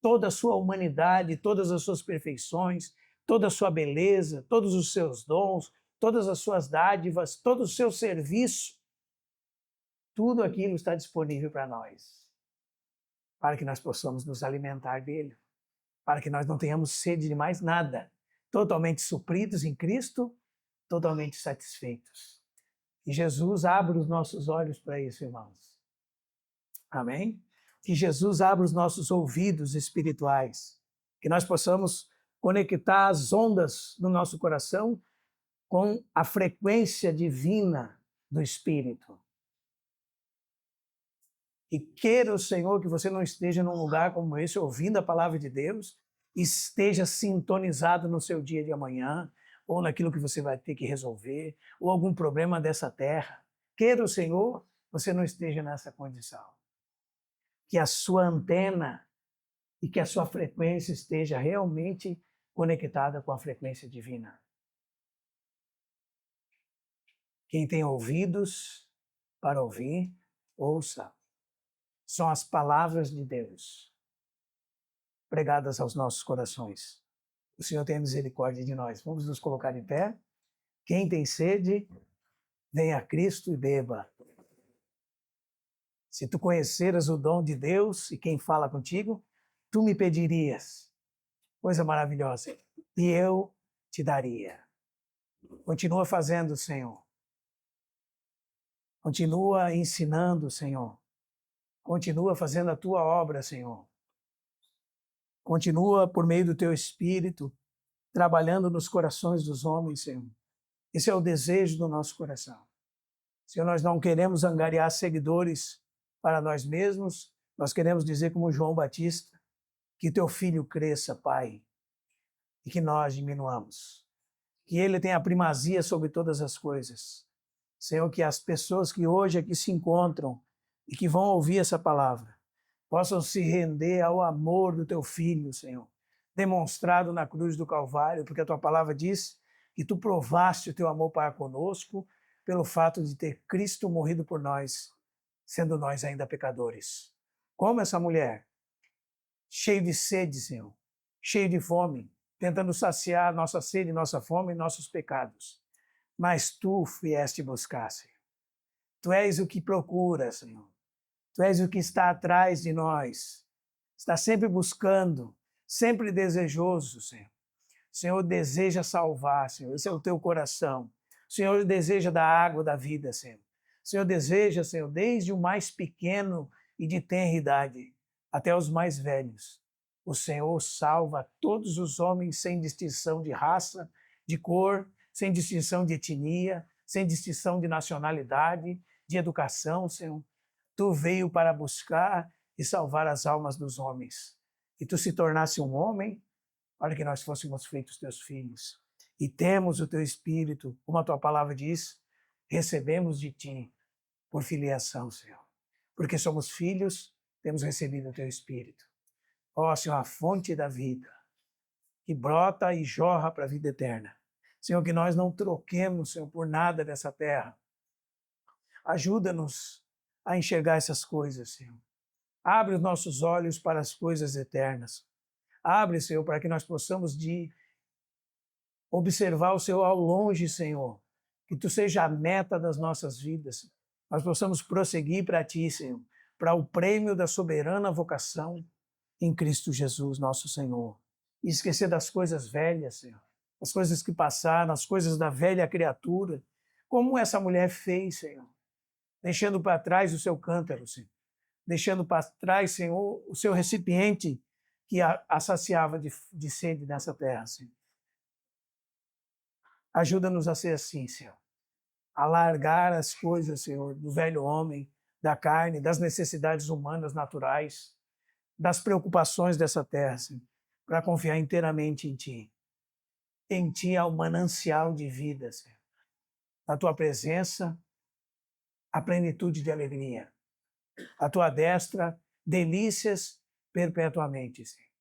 Toda a sua humanidade, todas as suas perfeições, toda a sua beleza, todos os seus dons, todas as suas dádivas, todo o seu serviço. Tudo aquilo está disponível para nós, para que nós possamos nos alimentar dele, para que nós não tenhamos sede de mais nada, totalmente supridos em Cristo, totalmente satisfeitos. E Jesus abre os nossos olhos para isso, irmãos. Amém? Que Jesus abra os nossos ouvidos espirituais, que nós possamos conectar as ondas do nosso coração com a frequência divina do Espírito. E queira o Senhor que você não esteja num lugar como esse, ouvindo a palavra de Deus, esteja sintonizado no seu dia de amanhã, ou naquilo que você vai ter que resolver, ou algum problema dessa terra. Queira o Senhor, você não esteja nessa condição. Que a sua antena e que a sua frequência esteja realmente conectada com a frequência divina. Quem tem ouvidos para ouvir, ouça. São as palavras de Deus pregadas aos nossos corações. O Senhor tenha misericórdia de nós. Vamos nos colocar de pé. Quem tem sede, venha a Cristo e beba. Se tu conheceras o dom de Deus e quem fala contigo, tu me pedirias. Coisa maravilhosa. E eu te daria. Continua fazendo, Senhor. Continua ensinando, Senhor. Continua fazendo a tua obra, Senhor. Continua, por meio do teu Espírito, trabalhando nos corações dos homens, Senhor. Esse é o desejo do nosso coração. Senhor, nós não queremos angariar seguidores para nós mesmos, nós queremos dizer como João Batista, que teu filho cresça, Pai, e que nós diminuamos. Que ele tenha a primazia sobre todas as coisas. Senhor, que as pessoas que hoje aqui se encontram e que vão ouvir essa palavra, possam se render ao amor do teu Filho, Senhor, demonstrado na cruz do Calvário, porque a tua palavra diz que tu provaste o teu amor para conosco pelo fato de ter Cristo morrido por nós, sendo nós ainda pecadores. Como essa mulher, cheio de sede, Senhor, cheio de fome, tentando saciar nossa sede, nossa fome e nossos pecados. Mas tu vieste buscar, Senhor. Tu és o que procura, Senhor. Tu és o que está atrás de nós. Está sempre buscando, sempre desejoso, Senhor. O Senhor deseja salvar, Senhor. Esse é o teu coração. O Senhor deseja da água da vida, Senhor. O Senhor deseja, Senhor, desde o mais pequeno e de tenra idade até os mais velhos. O Senhor salva todos os homens sem distinção de raça, de cor, sem distinção de etnia, sem distinção de nacionalidade, de educação, Senhor. Tu veio para buscar e salvar as almas dos homens. E tu se tornasse um homem para que nós fôssemos feitos teus filhos. E temos o teu Espírito, como a tua palavra diz, recebemos de ti por filiação, Senhor. Porque somos filhos, temos recebido o teu Espírito. Ó, Senhor, a fonte da vida, que brota e jorra para a vida eterna. Senhor, que nós não troquemos, Senhor, por nada dessa terra. Ajuda-nos a enxergar essas coisas, Senhor. Abre os nossos olhos para as coisas eternas. Abre, Senhor, para que nós possamos observar o Senhor ao longe, Senhor. Que Tu seja a meta das nossas vidas. Nós possamos prosseguir para Ti, Senhor, para o prêmio da soberana vocação em Cristo Jesus, nosso Senhor. E esquecer das coisas velhas, Senhor. As coisas que passaram, as coisas da velha criatura. Como essa mulher fez, Senhor. Deixando para trás o seu cântaro, Senhor. Deixando para trás, Senhor, o seu recipiente que a saciava de sede nessa terra, Senhor. Ajuda-nos a ser assim, Senhor. A largar as coisas, Senhor, do velho homem, da carne, das necessidades humanas naturais, das preocupações dessa terra, Senhor, para confiar inteiramente em Ti. Em Ti há o manancial de vida, Senhor. Na Tua presença, a plenitude de alegria. A Tua destra, delícias perpetuamente, Senhor.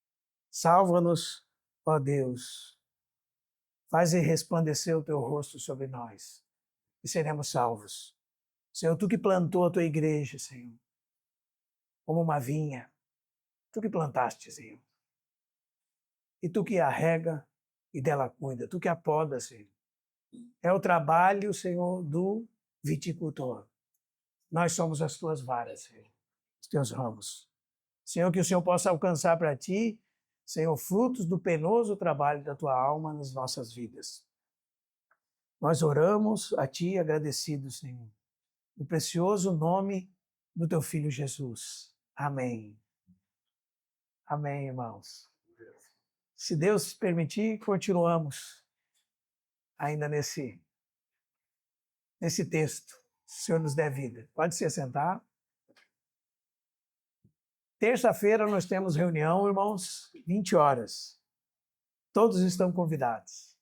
Salva-nos, ó Deus. Faz resplandecer o Teu rosto sobre nós e seremos salvos. Senhor, Tu que plantou a Tua igreja, Senhor, como uma vinha. Tu que plantaste, Senhor. E Tu que a rega e dela cuida. Tu que a poda, Senhor. É o trabalho, Senhor, do viticultor. Nós somos as Tuas varas, Senhor. Os Teus ramos. Senhor, que o Senhor possa alcançar para Ti, Senhor, frutos do penoso trabalho da Tua alma nas nossas vidas. Nós oramos a Ti agradecidos, Senhor, no precioso nome do Teu Filho Jesus. Amém. Amém, irmãos. Se Deus permitir, continuamos ainda nesse texto. Se o Senhor nos der vida. Pode se assentar. Terça-feira nós temos reunião, irmãos, 20 horas. Todos estão convidados.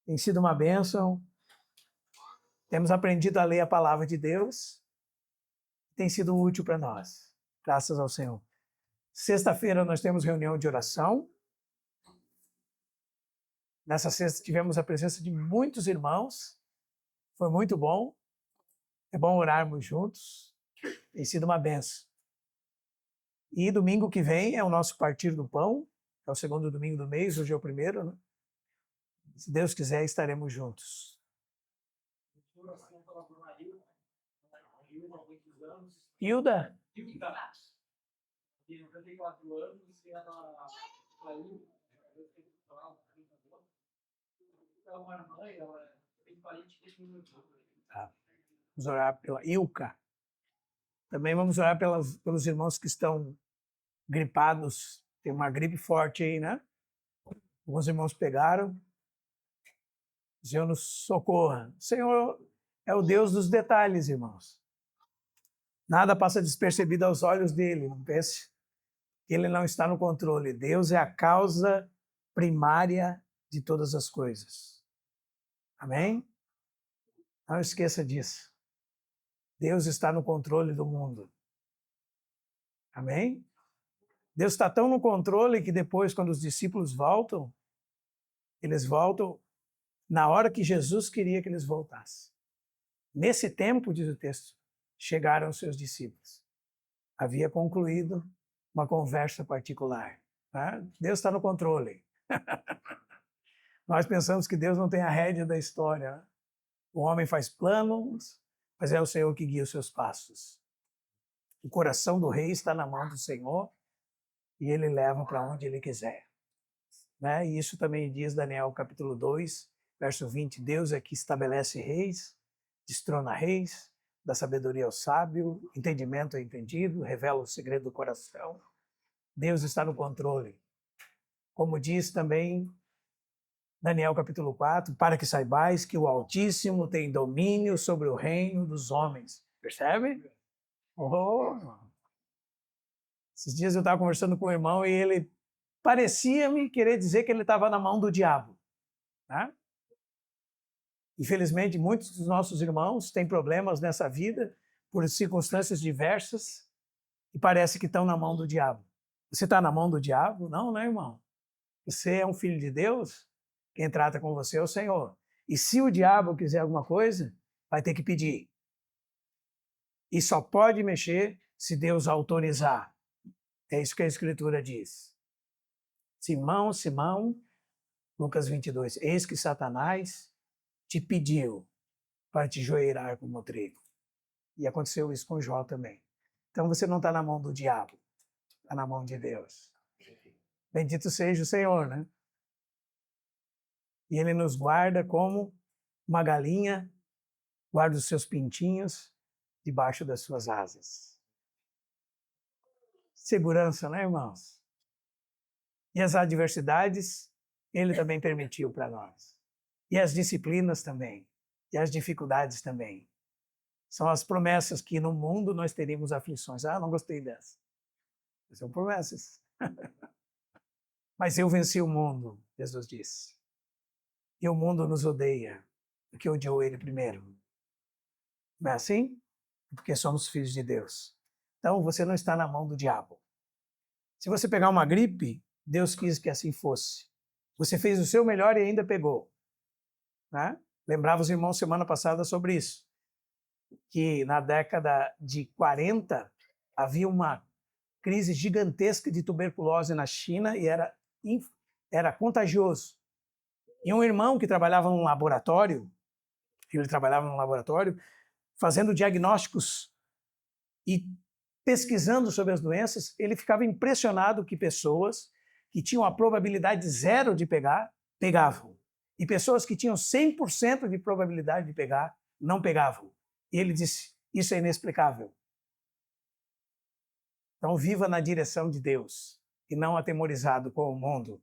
Tem sido uma bênção. Temos aprendido a ler a palavra de Deus. Tem sido útil para nós. Graças ao Senhor. Sexta-feira nós temos reunião de oração. Nessa sexta tivemos a presença de muitos irmãos. Foi muito bom. É bom orarmos juntos. Tem sido uma bênção. E domingo que vem é o nosso Partir do Pão. É o segundo domingo do mês, hoje é o primeiro, né? Se Deus quiser, estaremos juntos. Hilda? Tem 94 anos e ela saiu. É uma irmã, ela tem parente que vamos orar pela Ilka. Também vamos orar pelos irmãos que estão gripados. Tem uma gripe forte aí, né? Alguns irmãos pegaram. O Senhor nos socorra. O Senhor é o Deus dos detalhes, irmãos. Nada passa despercebido aos olhos dele. Não pense que ele não está no controle. Deus é a causa primária de todas as coisas. Amém? Não esqueça disso. Deus está no controle do mundo. Amém? Deus está tão no controle que depois, quando os discípulos voltam, eles voltam na hora que Jesus queria que eles voltassem. Nesse tempo, diz o texto, chegaram os seus discípulos. Havia concluído uma conversa particular. Tá? Deus está no controle. Nós pensamos que Deus não tem a rédea da história. Né? O homem faz planos, mas é o Senhor que guia os seus passos. O coração do rei está na mão do Senhor e ele leva para onde ele quiser. Né? E isso também diz Daniel capítulo 2, Verso 20, Deus é que estabelece reis, destrona reis, dá sabedoria ao sábio, entendimento ao entendido, revela o segredo do coração. Deus está no controle. Como diz também Daniel capítulo 4, para que saibais que o Altíssimo tem domínio sobre o reino dos homens. Percebe? Oh. Esses dias eu estava conversando com um irmão e ele parecia-me querer dizer que ele estava na mão do diabo. Né? Infelizmente, muitos dos nossos irmãos têm problemas nessa vida por circunstâncias diversas e parece que estão na mão do diabo. Você está na mão do diabo? Não, né, irmão? Você é um filho de Deus, quem trata com você é o Senhor. E se o diabo quiser alguma coisa, vai ter que pedir. E só pode mexer se Deus autorizar. É isso que a Escritura diz. Simão, Simão, Lucas 22, eis que Satanás te pediu para te joelhar como trigo. E aconteceu isso com Jó também. Então você não está na mão do diabo, está na mão de Deus. Bendito seja o Senhor, né? E Ele nos guarda como uma galinha guarda os seus pintinhos debaixo das suas asas. Segurança, né, irmãos? E as adversidades, Ele também permitiu para nós. E as disciplinas também. E as dificuldades também. São as promessas que no mundo nós teríamos aflições. Ah, não gostei dessa. São promessas. Mas eu venci o mundo, Jesus disse. E o mundo nos odeia, porque odiou Ele primeiro. Não é assim? Porque somos filhos de Deus. Então você não está na mão do diabo. Se você pegar uma gripe, Deus quis que assim fosse. Você fez o seu melhor e ainda pegou. Né? Lembrava os irmãos semana passada sobre isso. Que na década de 40 havia uma crise gigantesca de tuberculose na China e era contagioso. E um irmão que trabalhava num laboratório, fazendo diagnósticos e pesquisando sobre as doenças, ele ficava impressionado que pessoas que tinham a probabilidade zero de pegar, pegavam. E pessoas que tinham 100% de probabilidade de pegar, não pegavam. E ele disse, isso é inexplicável. Então viva na direção de Deus e não atemorizado com o mundo.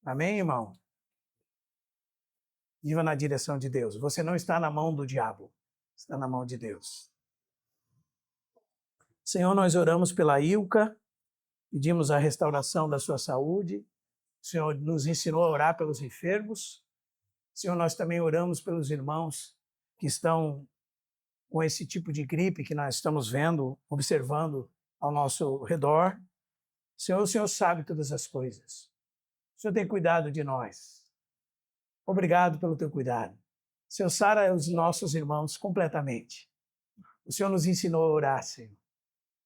Amém, irmão? Viva na direção de Deus. Você não está na mão do diabo, está na mão de Deus. Senhor, nós oramos pela Ilka, pedimos a restauração da sua saúde. O Senhor nos ensinou a orar pelos enfermos. Senhor, nós também oramos pelos irmãos que estão com esse tipo de gripe que nós estamos vendo, observando ao nosso redor. Senhor, o Senhor sabe todas as coisas. O Senhor tem cuidado de nós. Obrigado pelo teu cuidado. Senhor, sara os nossos irmãos completamente. O Senhor nos ensinou a orar, Senhor,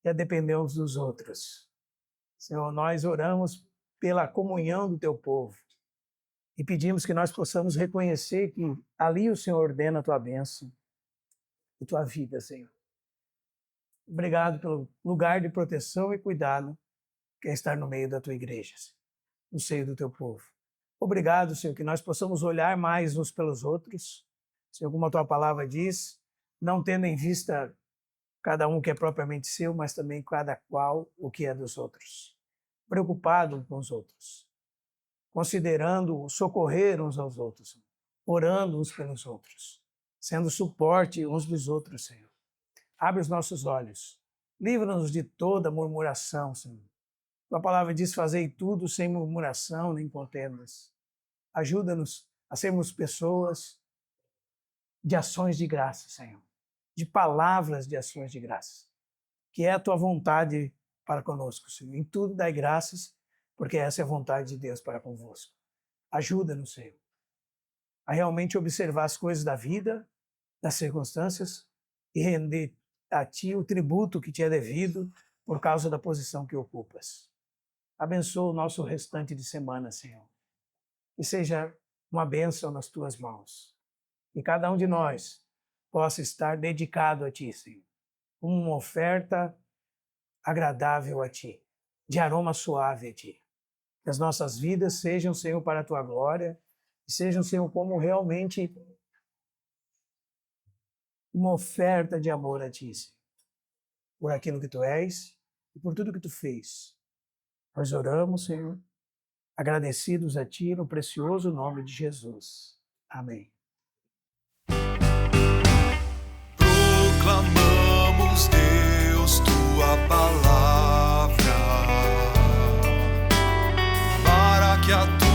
e a depender uns dos outros. Senhor, nós oramos pela comunhão do teu povo e pedimos que nós possamos reconhecer que ali o Senhor ordena a tua bênção e tua vida, Senhor. Obrigado pelo lugar de proteção e cuidado que é estar no meio da tua igreja, Senhor, no seio do teu povo. Obrigado, Senhor, que nós possamos olhar mais uns pelos outros. Senhor, como a tua palavra diz, não tendo em vista cada um que é propriamente seu, mas também cada qual o que é dos outros. Preocupado com os outros, considerando socorrer uns aos outros, orando uns pelos outros, sendo suporte uns dos outros, Senhor. Abre os nossos olhos, livra-nos de toda murmuração, Senhor. Tua palavra diz, fazei tudo sem murmuração nem contendas. Ajuda-nos a sermos pessoas de ações de graça, Senhor. De palavras de ações de graça. Que é a tua vontade para conosco, Senhor. Em tudo dai graças, porque essa é a vontade de Deus para convosco. Ajuda-nos, Senhor, a realmente observar as coisas da vida, das circunstâncias e render a ti o tributo que te é devido por causa da posição que ocupas. Abençoa o nosso restante de semana, Senhor. Que seja uma bênção nas tuas mãos. Que cada um de nós possa estar dedicado a ti, Senhor. Como uma oferta agradável a ti, de aroma suave a ti. Que as nossas vidas sejam, Senhor, para a tua glória Que sejam, Senhor, como realmente uma oferta de amor a Ti, Senhor, por aquilo que Tu és e por tudo que Tu fez. Nós oramos, Senhor, agradecidos a Ti no precioso nome de Jesus. Amém. Proclamamos, Deus, Tua palavra, para que a Tua